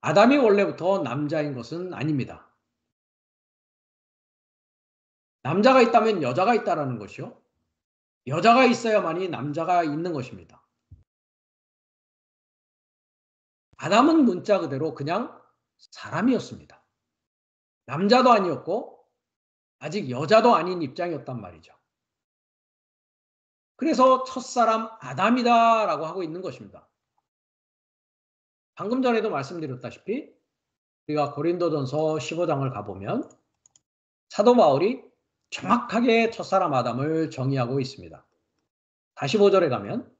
아담이 원래부터 남자인 것은 아닙니다. 남자가 있다면 여자가 있다라는 것이요. 여자가 있어야만이 남자가 있는 것입니다. 아담은 문자 그대로 그냥 사람이었습니다. 남자도 아니었고 아직 여자도 아닌 입장이었단 말이죠. 그래서 첫사람 아담이다라고 하고 있는 것입니다. 방금 전에도 말씀드렸다시피 우리가 고린도전서 15장을 가보면 사도 바울이 정확하게 첫사람 아담을 정의하고 있습니다. 45절에 가면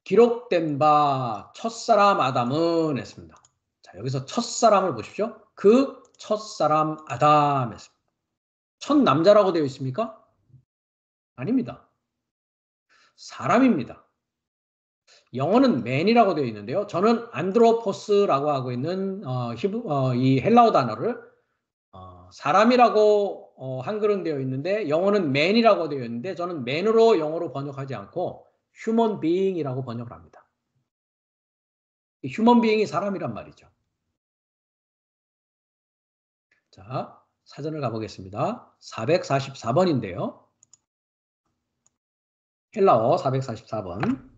기록된 바 첫사람 아담은 했습니다. 자, 여기서 첫사람을 보십시오. 그 첫사람 아담 했습니다. 첫 남자라고 되어 있습니까? 아닙니다. 사람입니다. 영어는 man이라고 되어 있는데요. 저는 안드로포스라고 하고 있는 이 헬라어 단어를 사람이라고 한글은 되어 있는데 영어는 man이라고 되어 있는데 저는 man으로 영어로 번역하지 않고 human being이라고 번역을 합니다. human being이 사람이란 말이죠. 자, 사전을 가보겠습니다. 444번인데요. 헬라어 444번.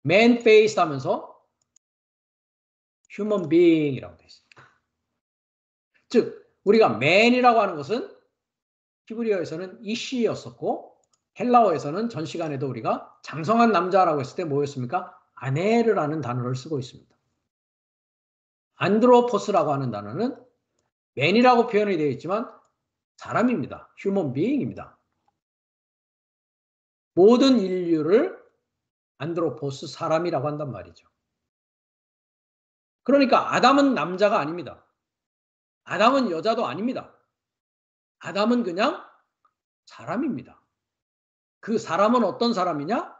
man face 하면서 human being이라고 되어 있습니다. 즉 우리가 man이라고 하는 것은 히브리어에서는 이시였었고 헬라어에서는 전 시간에도 우리가 장성한 남자라고 했을 때 뭐였습니까? 아네르라는 단어를 쓰고 있습니다. 안드로포스라고 하는 단어는 man이라고 표현이 되어 있지만 사람입니다. human being입니다. 모든 인류를 안드로포스 사람이라고 한단 말이죠. 그러니까 아담은 남자가 아닙니다. 아담은 여자도 아닙니다. 아담은 그냥 사람입니다. 그 사람은 어떤 사람이냐?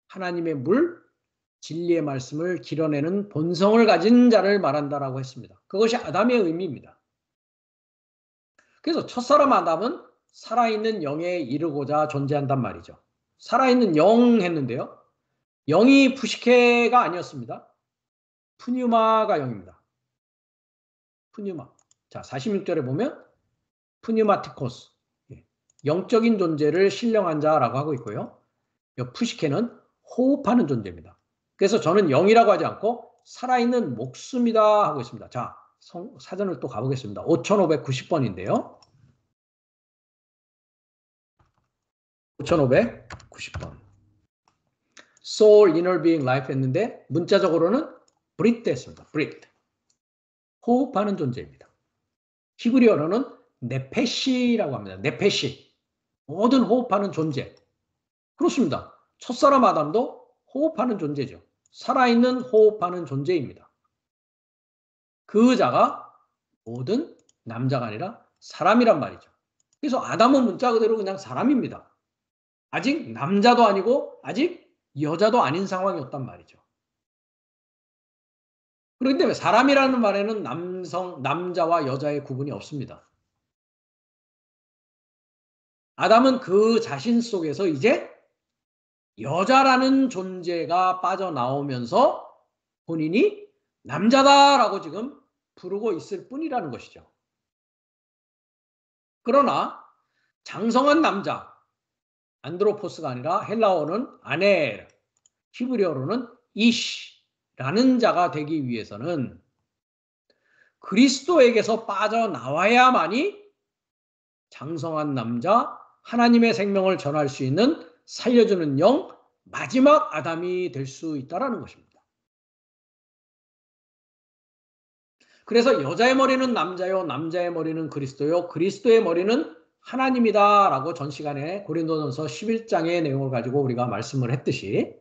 하나님의 물, 진리의 말씀을 길어내는 본성을 가진 자를 말한다라고 했습니다. 그것이 아담의 의미입니다. 그래서 첫사람 아담은 살아있는 영에 이르고자 존재한단 말이죠. 살아있는 영 했는데요. 영이 푸시케가 아니었습니다. 푸뉴마가 영입니다. 푸뉴마. 자, 46절에 보면 푸뉴마티코스. 영적인 존재를 신령한 자라고 하고 있고요. 푸시케는 호흡하는 존재입니다. 그래서 저는 영이라고 하지 않고 살아있는 목숨이다 하고 있습니다. 자, 사전을 또 가보겠습니다. 5590번인데요. 5590번. soul, inner being, life 했는데 문자적으로는 breathe 했습니다. breathe. 호흡하는 존재입니다. 히브리어로는 네페시라고 합니다. 네페시. 모든 호흡하는 존재. 그렇습니다. 첫사람 아담도 호흡하는 존재죠. 살아있는 호흡하는 존재입니다. 그 자가 모든 남자가 아니라 사람이란 말이죠. 그래서 아담은 문자 그대로 그냥 사람입니다. 아직 남자도 아니고 아직 여자도 아닌 상황이었단 말이죠. 그렇기 때문에 사람이라는 말에는 남자와 여자의 구분이 없습니다. 아담은 그 자신 속에서 이제 여자라는 존재가 빠져나오면서 본인이 남자다라고 지금 부르고 있을 뿐이라는 것이죠. 그러나 장성한 남자, 안드로포스가 아니라 헬라어는 아넬, 히브리어로는 이시라는 자가 되기 위해서는 그리스도에게서 빠져나와야만이 장성한 남자, 하나님의 생명을 전할 수 있는 살려주는 영, 마지막 아담이 될 수 있다는 것입니다. 그래서 여자의 머리는 남자요, 남자의 머리는 그리스도요, 그리스도의 머리는 하나님이다라고 전 시간에 고린도전서 11장의 내용을 가지고 우리가 말씀을 했듯이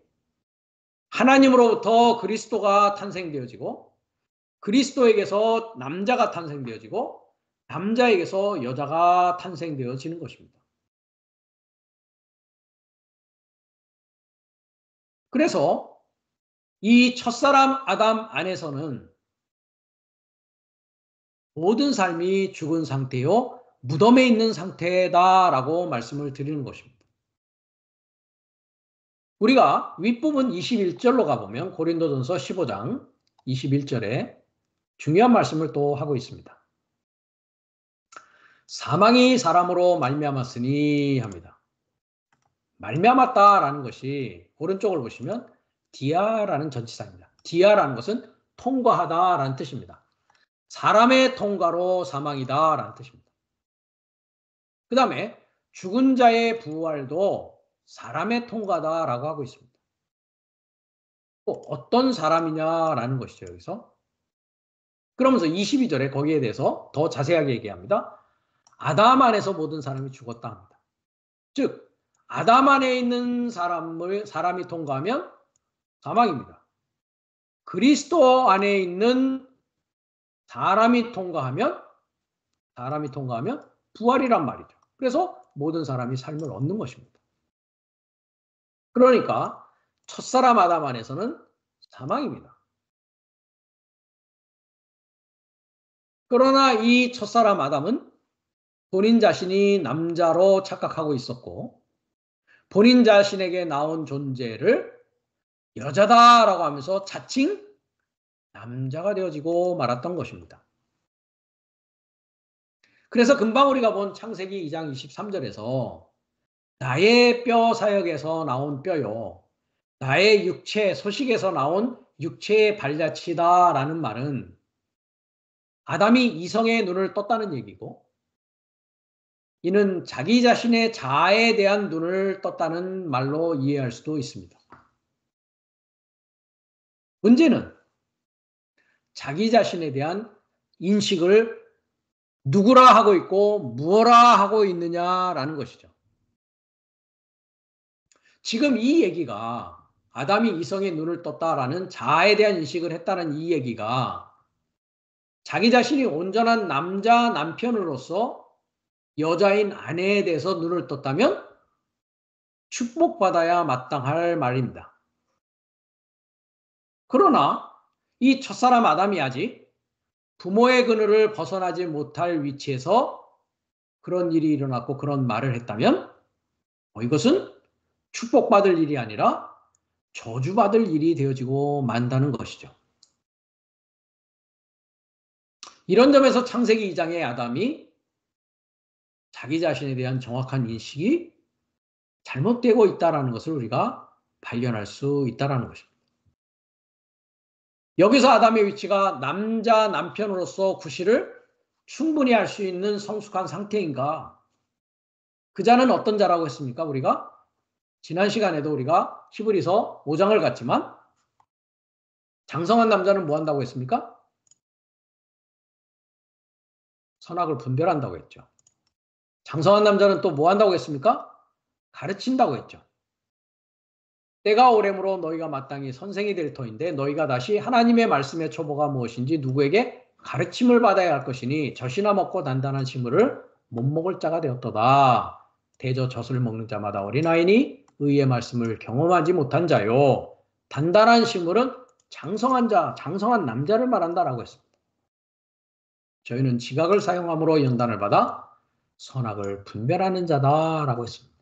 하나님으로부터 그리스도가 탄생되어지고 그리스도에게서 남자가 탄생되어지고 남자에게서 여자가 탄생되어지는 것입니다. 그래서 이 첫사람 아담 안에서는 모든 삶이 죽은 상태요, 무덤에 있는 상태다라고 말씀을 드리는 것입니다. 우리가 윗부분 21절로 가보면 고린도전서 15장 21절에 중요한 말씀을 또 하고 있습니다. 사망이 사람으로 말미암았으니 합니다. 말미암았다라는 것이 오른쪽을 보시면 디아라는 전치사입니다. 디아라는 것은 통과하다라는 뜻입니다. 사람의 통과로 사망이다라는 뜻입니다. 그 다음에 죽은 자의 부활도 사람의 통과다라고 하고 있습니다. 또 어떤 사람이냐라는 것이죠, 여기서. 그러면서 22절에 거기에 대해서 더 자세하게 얘기합니다. 아담 안에서 모든 사람이 죽었다 합니다. 즉 아담 안에 있는 사람이 통과하면 사망입니다. 그리스도 안에 있는 사람이 통과하면 부활이란 말이죠. 그래서 모든 사람이 삶을 얻는 것입니다. 그러니까 첫사람 아담 안에서는 사망입니다. 그러나 이 첫사람 아담은 본인 자신이 남자로 착각하고 있었고 본인 자신에게 나온 존재를 여자다라고 하면서 자칭 남자가 되어지고 말았던 것입니다. 그래서 금방 우리가 본 창세기 2장 23절에서 나의 뼈 사역에서 나온 뼈요, 나의 육체 소식에서 나온 육체의 발자취다라는 말은 아담이 이성의 눈을 떴다는 얘기고 이는 자기 자신의 자아에 대한 눈을 떴다는 말로 이해할 수도 있습니다. 문제는 자기 자신에 대한 인식을 누구라 하고 있고 무엇라 하고 있느냐라는 것이죠. 지금 이 얘기가 아담이 이성의 눈을 떴다라는 자아에 대한 인식을 했다는 이 얘기가 자기 자신이 온전한 남자 남편으로서 여자인 아내에 대해서 눈을 떴다면 축복받아야 마땅할 말입니다. 그러나 이 첫사람 아담이 아직 부모의 그늘을 벗어나지 못할 위치에서 그런 일이 일어났고 그런 말을 했다면 이것은 축복받을 일이 아니라 저주받을 일이 되어지고 만다는 것이죠. 이런 점에서 창세기 2장의 아담이 자기 자신에 대한 정확한 인식이 잘못되고 있다는 것을 우리가 발견할 수 있다는 것입니다. 여기서 아담의 위치가 남자 남편으로서 구실을 충분히 할 수 있는 성숙한 상태인가? 그 자는 어떤 자라고 했습니까? 우리가 지난 시간에도 우리가 히브리서 5장을 갔지만 장성한 남자는 뭐 한다고 했습니까? 선악을 분별한다고 했죠. 장성한 남자는 또 뭐 한다고 했습니까? 가르친다고 했죠. 때가 오래므로 너희가 마땅히 선생이 될 터인데 너희가 다시 하나님의 말씀의 초보가 무엇인지 누구에게 가르침을 받아야 할 것이니 젖이나 먹고 단단한 식물을 못 먹을 자가 되었도다. 대저 젖을 먹는 자마다 어린아이니 의의 말씀을 경험하지 못한 자요. 단단한 식물은 장성한 자, 장성한 남자를 말한다라고 했습니다. 저희는 지각을 사용함으로 연단을 받아 선악을 분별하는 자다라고 했습니다.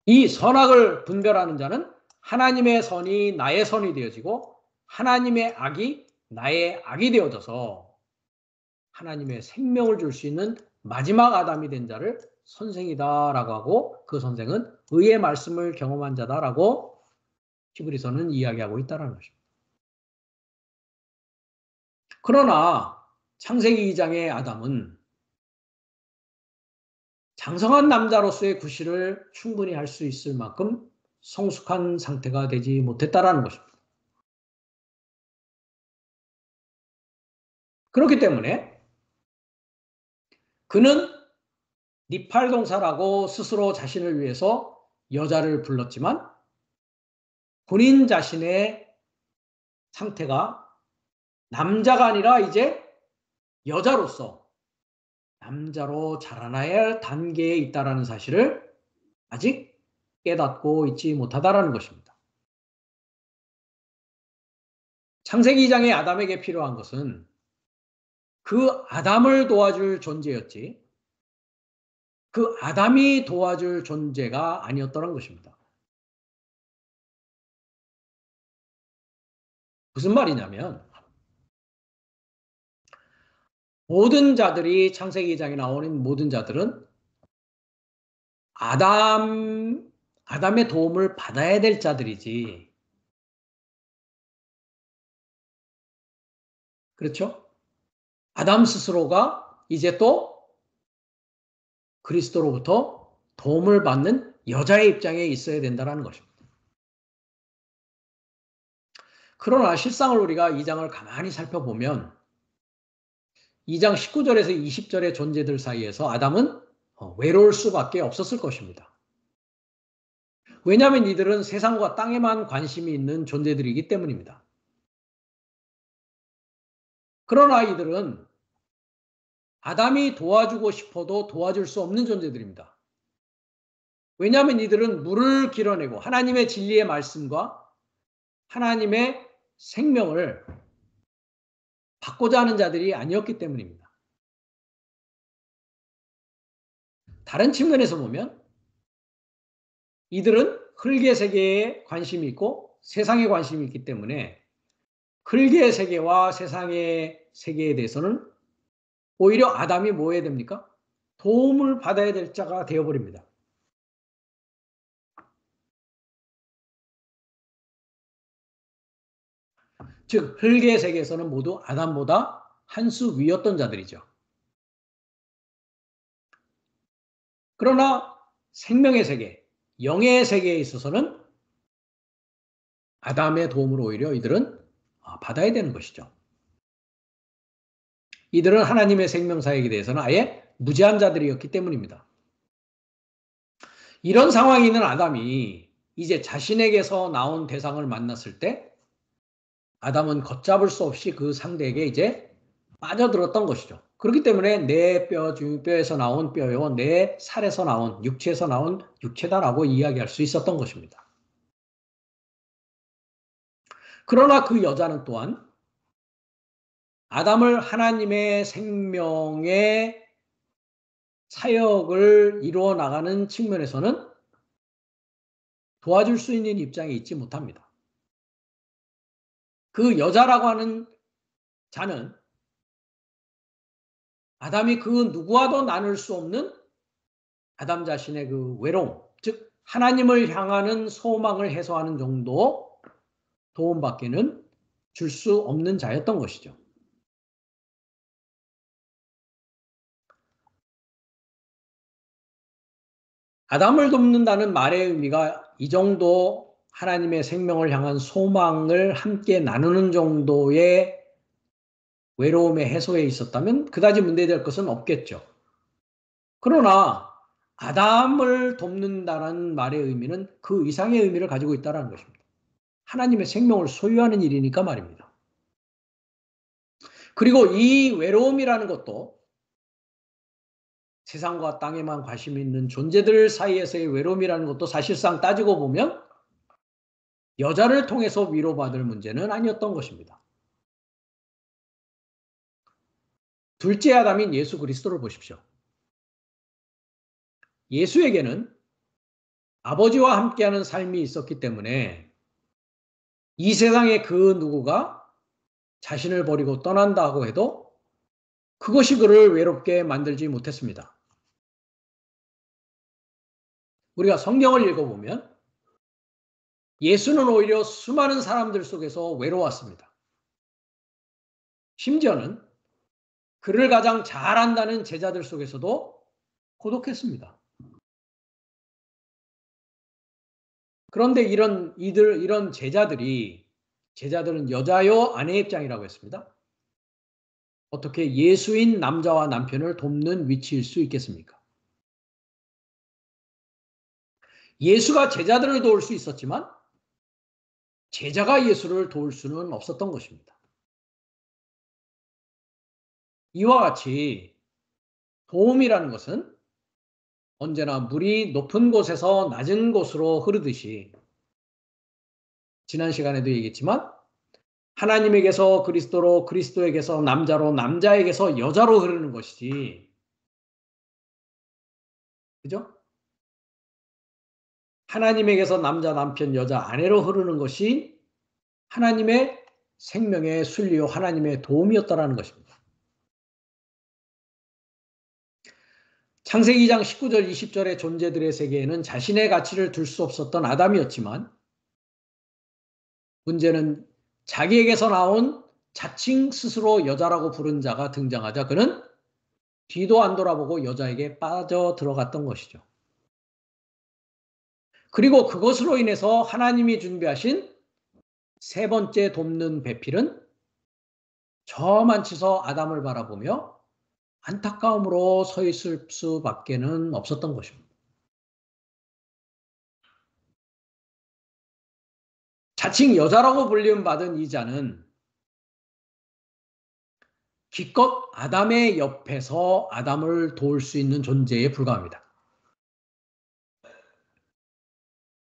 이 선악을 분별하는 자는 하나님의 선이 나의 선이 되어지고 하나님의 악이 나의 악이 되어져서 하나님의 생명을 줄 수 있는 마지막 아담이 된 자를 선생이다라고 하고 그 선생은 의의 말씀을 경험한 자다라고 히브리서는 이야기하고 있다는 것입니다. 그러나 창세기 2장의 아담은 장성한 남자로서의 구실을 충분히 할 수 있을 만큼 성숙한 상태가 되지 못했다라는 것입니다. 그렇기 때문에 그는 니팔동사라고 스스로 자신을 위해서 여자를 불렀지만 본인 자신의 상태가 남자가 아니라 이제 여자로서 남자로 자라나야 할 단계에 있다는 사실을 아직 깨닫고 있지 못하다라는 것입니다. 창세기 2장에 아담에게 필요한 것은 그 아담을 도와줄 존재였지 그 아담이 도와줄 존재가 아니었다는 것입니다. 무슨 말이냐면 모든 자들이 창세기 2장에 나오는 모든 자들은 아담의 도움을 받아야 될 자들이지. 그렇죠? 아담 스스로가 이제 또 그리스도로부터 도움을 받는 여자의 입장에 있어야 된다는 것입니다. 그러나 실상을 우리가 2장을 가만히 살펴보면 2장 19절에서 20절의 존재들 사이에서 아담은 외로울 수밖에 없었을 것입니다. 왜냐하면 이들은 세상과 땅에만 관심이 있는 존재들이기 때문입니다. 그러나 이들은 아담이 도와주고 싶어도 도와줄 수 없는 존재들입니다. 왜냐하면 이들은 물을 길어내고 하나님의 진리의 말씀과 하나님의 생명을 받고자 하는 자들이 아니었기 때문입니다. 다른 측면에서 보면 이들은 흙의 세계에 관심이 있고 세상에 관심이 있기 때문에 흙의 세계와 세상의 세계에 대해서는 오히려 아담이 뭐 해야 됩니까? 도움을 받아야 될 자가 되어버립니다. 즉 흙의 세계에서는 모두 아담보다 한 수 위였던 자들이죠. 그러나 생명의 세계, 영의 세계에 있어서는 아담의 도움을 오히려 이들은 받아야 되는 것이죠. 이들은 하나님의 생명사역에 대해서는 아예 무지한 자들이었기 때문입니다. 이런 상황에 있는 아담이 이제 자신에게서 나온 대상을 만났을 때 아담은 걷잡을 수 없이 그 상대에게 이제 빠져들었던 것이죠. 그렇기 때문에 내 뼈 중 뼈에서 나온 뼈요, 내 살에서 나온 육체에서 나온 육체다라고 이야기할 수 있었던 것입니다. 그러나 그 여자는 또한 아담을 하나님의 생명의 사역을 이루어 나가는 측면에서는 도와줄 수 있는 입장에 있지 못합니다. 그 여자라고 하는 자는 아담이 그 누구와도 나눌 수 없는 아담 자신의 그 외로움, 즉 하나님을 향하는 소망을 해소하는 정도 도움밖에는 줄 수 없는 자였던 것이죠. 아담을 돕는다는 말의 의미가 이 정도 하나님의 생명을 향한 소망을 함께 나누는 정도의 외로움의 해소에 있었다면 그다지 문제될 것은 없겠죠. 그러나 아담을 돕는다는 말의 의미는 그 이상의 의미를 가지고 있다는 것입니다. 하나님의 생명을 소유하는 일이니까 말입니다. 그리고 이 외로움이라는 것도 세상과 땅에만 관심이 있는 존재들 사이에서의 외로움이라는 것도 사실상 따지고 보면 여자를 통해서 위로받을 문제는 아니었던 것입니다. 둘째 아담인 예수 그리스도를 보십시오. 예수에게는 아버지와 함께하는 삶이 있었기 때문에 이 세상의 그 누구가 자신을 버리고 떠난다고 해도 그것이 그를 외롭게 만들지 못했습니다. 우리가 성경을 읽어보면 예수는 오히려 수많은 사람들 속에서 외로웠습니다. 심지어는 그를 가장 잘 안다는 제자들 속에서도 고독했습니다. 그런데 이런 제자들은 여자요 아내 입장이라고 했습니다. 어떻게 예수인 남자와 남편을 돕는 위치일 수 있겠습니까? 예수가 제자들을 도울 수 있었지만 제자가 예수를 도울 수는 없었던 것입니다. 이와 같이 도움이라는 것은 언제나 물이 높은 곳에서 낮은 곳으로 흐르듯이 지난 시간에도 얘기했지만 하나님에게서 그리스도로 그리스도에게서 남자로 남자에게서 여자로 흐르는 것이지. 그죠? 하나님에게서 남자, 남편, 여자, 아내로 흐르는 것이 하나님의 생명의 순리요 하나님의 도움이었다라는 것입니다. 창세기 2장 19절 20절의 존재들의 세계에는 자신의 가치를 둘 수 없었던 아담이었지만 문제는 자기에게서 나온 자칭 스스로 여자라고 부른 자가 등장하자 그는 뒤도 안 돌아보고 여자에게 빠져 들어갔던 것이죠. 그리고 그것으로 인해서 하나님이 준비하신 세 번째 돕는 배필은 저만치서 아담을 바라보며 안타까움으로 서 있을 수밖에는 없었던 것입니다. 자칭 여자라고 불림 받은 이 자는 기껏 아담의 옆에서 아담을 도울 수 있는 존재에 불과합니다.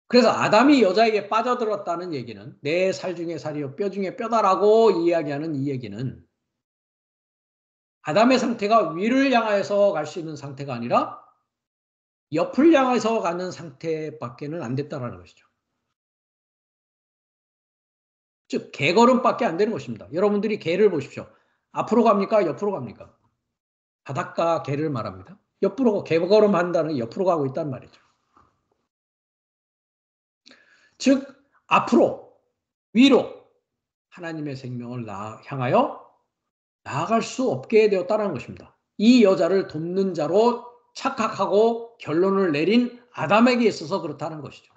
그래서 아담이 여자에게 빠져들었다는 얘기는 내 살 중에 살이요 뼈 중에 뼈다라고 이야기하는 이 얘기는 아담의 상태가 위를 향하여서 갈 수 있는 상태가 아니라 옆을 향해서 가는 상태밖에는 안 됐다는 것이죠. 즉 개걸음밖에 안 되는 것입니다. 여러분들이 개를 보십시오. 앞으로 갑니까? 옆으로 갑니까? 바닷가 개를 말합니다. 옆으로 개걸음한다는 옆으로 가고 있단 말이죠. 즉 앞으로 위로 하나님의 생명을 향하여 나아갈 수 없게 되었다는 것입니다. 이 여자를 돕는 자로 착각하고 결론을 내린 아담에게 있어서 그렇다는 것이죠.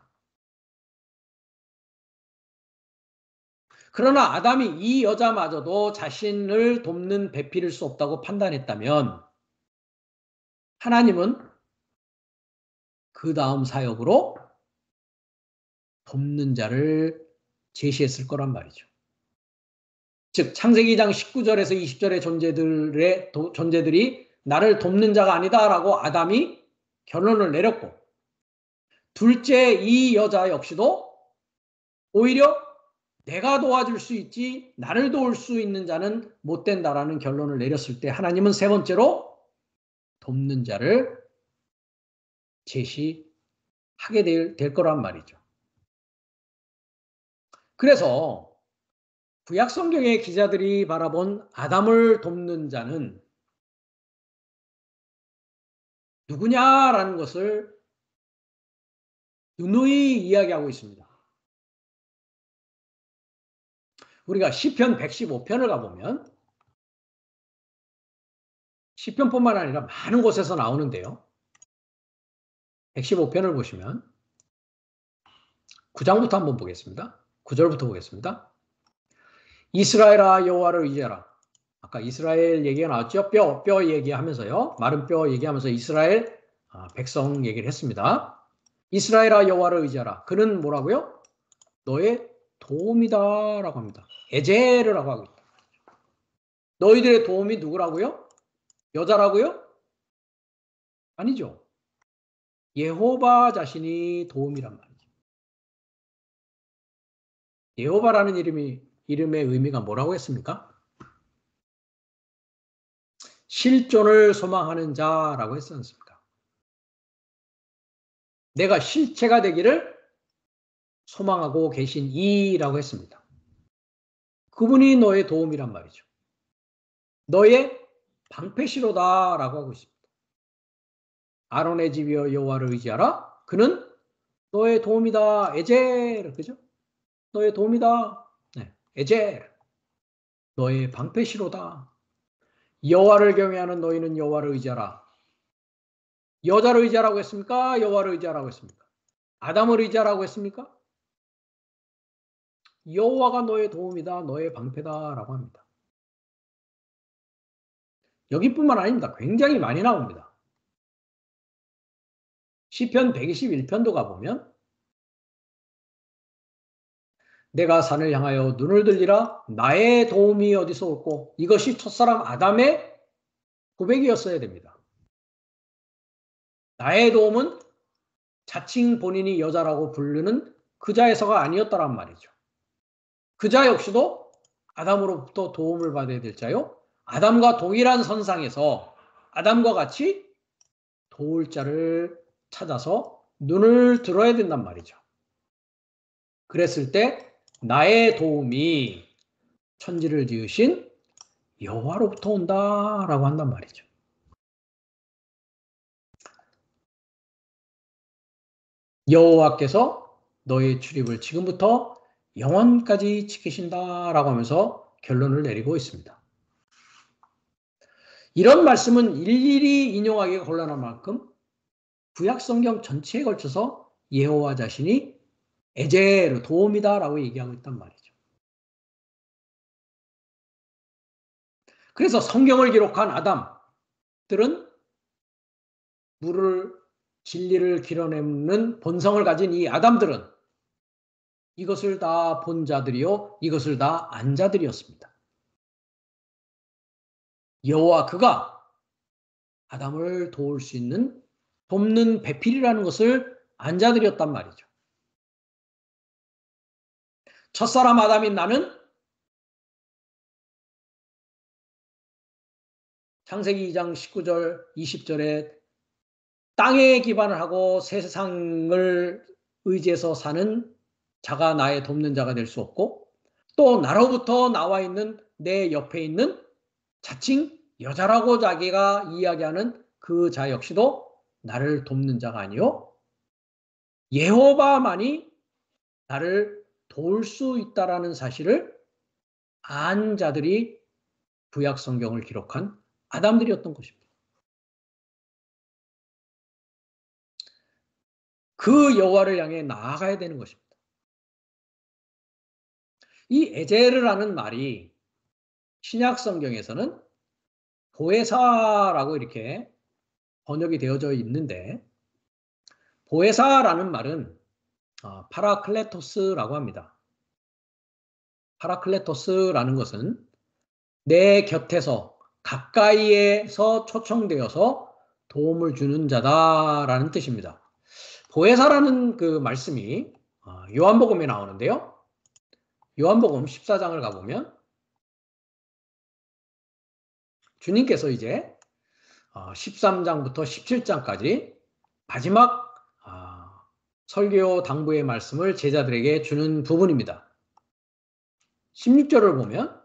그러나 아담이 이 여자마저도 자신을 돕는 배필일 수 없다고 판단했다면 하나님은 그 다음 사역으로 돕는 자를 제시했을 거란 말이죠. 즉 창세기 2장 19절에서 20절의 존재들이 나를 돕는 자가 아니다라고 아담이 결론을 내렸고 둘째 이 여자 역시도 오히려 내가 도와줄 수 있지 나를 도울 수 있는 자는 못 된다라는 결론을 내렸을 때 하나님은 세 번째로 돕는 자를 제시하게 될 거란 말이죠. 그래서 구약 성경의 기자들이 바라본 아담을 돕는 자는 누구냐라는 것을 누누이 이야기하고 있습니다. 우리가 시편 115편을 가보면 시편뿐만 아니라 많은 곳에서 나오는데요. 115편을 보시면 9장부터 한번 보겠습니다. 9절부터 보겠습니다. 이스라엘아 여호와를 의지하라. 아까 이스라엘 얘기가 나왔죠. 뼈 얘기하면서요. 마른 뼈 얘기하면서 이스라엘 백성 얘기를 했습니다. 이스라엘아 여호와를 의지하라. 그는 뭐라고요? 너의 도움이다 라고 합니다. 에제르라고 하고 있다. 너희들의 도움이 누구라고요? 여자라고요? 아니죠. 예호바 자신이 도움이란 말이죠. 예호바라는 이름의 의미가 뭐라고 했습니까? 실존을 소망하는 자라고 했지 않습니까? 내가 실체가 되기를 소망하고 계신 이라고 했습니다. 그분이 너의 도움이란 말이죠. 너의 방패시로다라고 하고 있습니다. 아론의 집이여 여호와를 의지하라. 그는 너의 도움이다. 에젤 그죠? 너의 도움이다. 네, 에젤 너의 방패시로다. 여호와를 경외하는 너희는 여호와를 의지하라. 여자를 의지하라고 했습니까? 여호와를 의지하라고 했습니까? 아담을 의지하라고 했습니까? 여호와가 너의 도움이다. 너의 방패다라고 합니다. 여기뿐만 아닙니다. 굉장히 많이 나옵니다. 시편 121편도 가보면 내가 산을 향하여 눈을 들리라 나의 도움이 어디서 올꼬. 이것이 첫사람 아담의 고백이었어야 됩니다. 나의 도움은 자칭 본인이 여자라고 부르는 그자에서가 아니었다란 말이죠. 그자 역시도 아담으로부터 도움을 받아야 될 자요. 아담과 동일한 선상에서 아담과 같이 도울 자를 찾아서 눈을 들어야 된단 말이죠. 그랬을 때 나의 도움이 천지를 지으신 여호와로부터 온다라고 한단 말이죠. 여호와께서 너의 출입을 지금부터 영원까지 지키신다라고 하면서 결론을 내리고 있습니다. 이런 말씀은 일일이 인용하기가 곤란한 만큼 구약성경 전체에 걸쳐서 여호와 자신이 에제르 도움이다라고 얘기하고 있단 말이죠. 그래서 성경을 기록한 아담들은 물을 진리를 길어내는 본성을 가진 이 아담들은 이것을 다 본 자들이요 이것을 다 안 자들이었습니다. 여호와 그가 아담을 도울 수 있는 돕는 배필이라는 것을 안 자들이었단 말이죠. 첫사람 아담인 나는 창세기 2장 19절 20절에 땅에 기반을 하고 세상을 의지해서 사는 자가 나의 돕는 자가 될 수 없고 또 나로부터 나와 있는 내 옆에 있는 자칭 여자라고 자기가 이야기하는 그 자 역시도 나를 돕는 자가 아니요 여호와만이 나를 도울 수 있다라는 사실을 안 자들이 구약 성경을 기록한 아담들이었던 것입니다. 그 여호와를 향해 나아가야 되는 것입니다. 이 에제르라는 말이 신약 성경에서는 보혜사라고 이렇게 번역이 되어져 있는데 보혜사라는 말은 파라클레토스라고 합니다. 파라클레토스라는 것은 내 곁에서 가까이에서 초청되어서 도움을 주는 자다라는 뜻입니다. 보혜사라는 그 말씀이 요한복음에 나오는데요. 요한복음 14장을 가보면 주님께서 이제 13장부터 17장까지 마지막 설교 당부의 말씀을 제자들에게 주는 부분입니다. 16절을 보면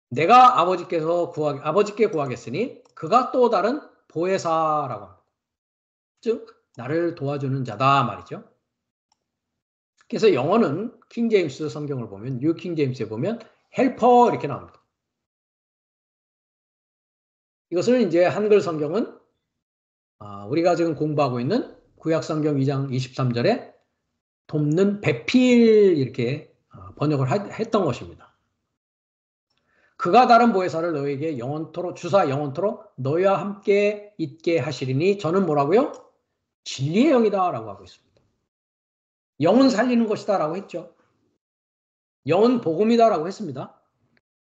내가 아버지께 구하겠으니 그가 또 다른 보혜사라고 합니다. 즉 나를 도와주는 자다 말이죠. 그래서 영어는 킹제임스 성경을 보면 뉴 킹제임스에 보면 헬퍼 이렇게 나옵니다. 이것을 이제 한글 성경은 우리가 지금 공부하고 있는 구약 성경 2장 23절에 돕는 배필 이렇게 번역을 했던 것입니다. 그가 다른 보혜사를 너에게 영원토록 주사 영원토록 너희와 함께 있게 하시리니 저는 뭐라고요? 진리의 영이다 라고 하고 있습니다. 영은 살리는 것이다 라고 했죠. 영은 복음이다 라고 했습니다.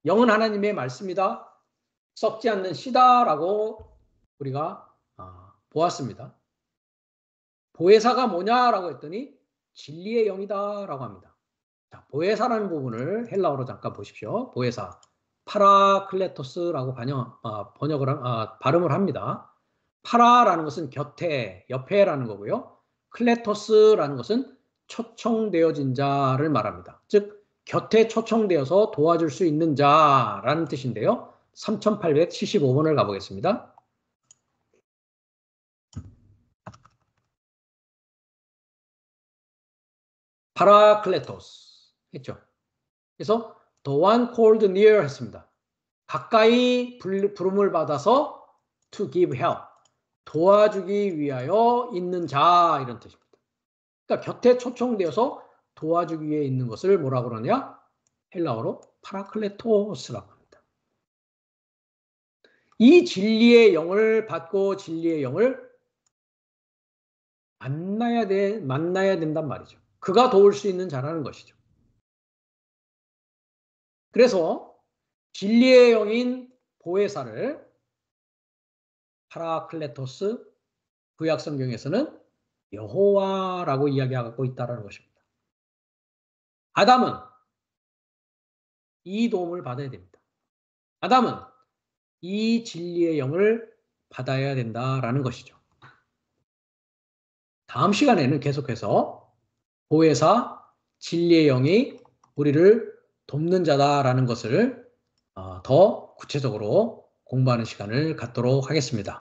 영은 하나님의 말씀이다. 썩지 않는 씨다 라고 우리가 보았습니다. 보혜사가 뭐냐라고 했더니 진리의 영이다 라고 합니다. 자, 보혜사라는 부분을 헬라어로 잠깐 보십시오. 보혜사 파라클레토스라고 발음을 합니다. 파라라는 것은 곁에, 옆에라는 거고요. 클레토스라는 것은 초청되어진 자를 말합니다. 즉 곁에 초청되어서 도와줄 수 있는 자라는 뜻인데요. 3875번을 가보겠습니다. 파라클레토스 했죠. 그래서 the one called near 했습니다. 가까이 부름을 받아서 to give help 도와주기 위하여 있는 자 이런 뜻입니다. 그러니까 곁에 초청되어서 도와주기 위해 있는 것을 뭐라고 그러냐? 헬라어로 파라클레토스라고 합니다. 이 진리의 영을 받고 진리의 영을 만나야 된단 말이죠. 그가 도울 수 있는 자라는 것이죠. 그래서 진리의 영인 보혜사를 파라클레토스 구약 성경에서는 여호와라고 이야기하고 있다는 것입니다. 아담은 이 도움을 받아야 됩니다. 아담은 이 진리의 영을 받아야 된다라는 것이죠. 다음 시간에는 계속해서 보혜사 진리의 영이 우리를 돕는 자다라는 것을 더 구체적으로 공부하는 시간을 갖도록 하겠습니다.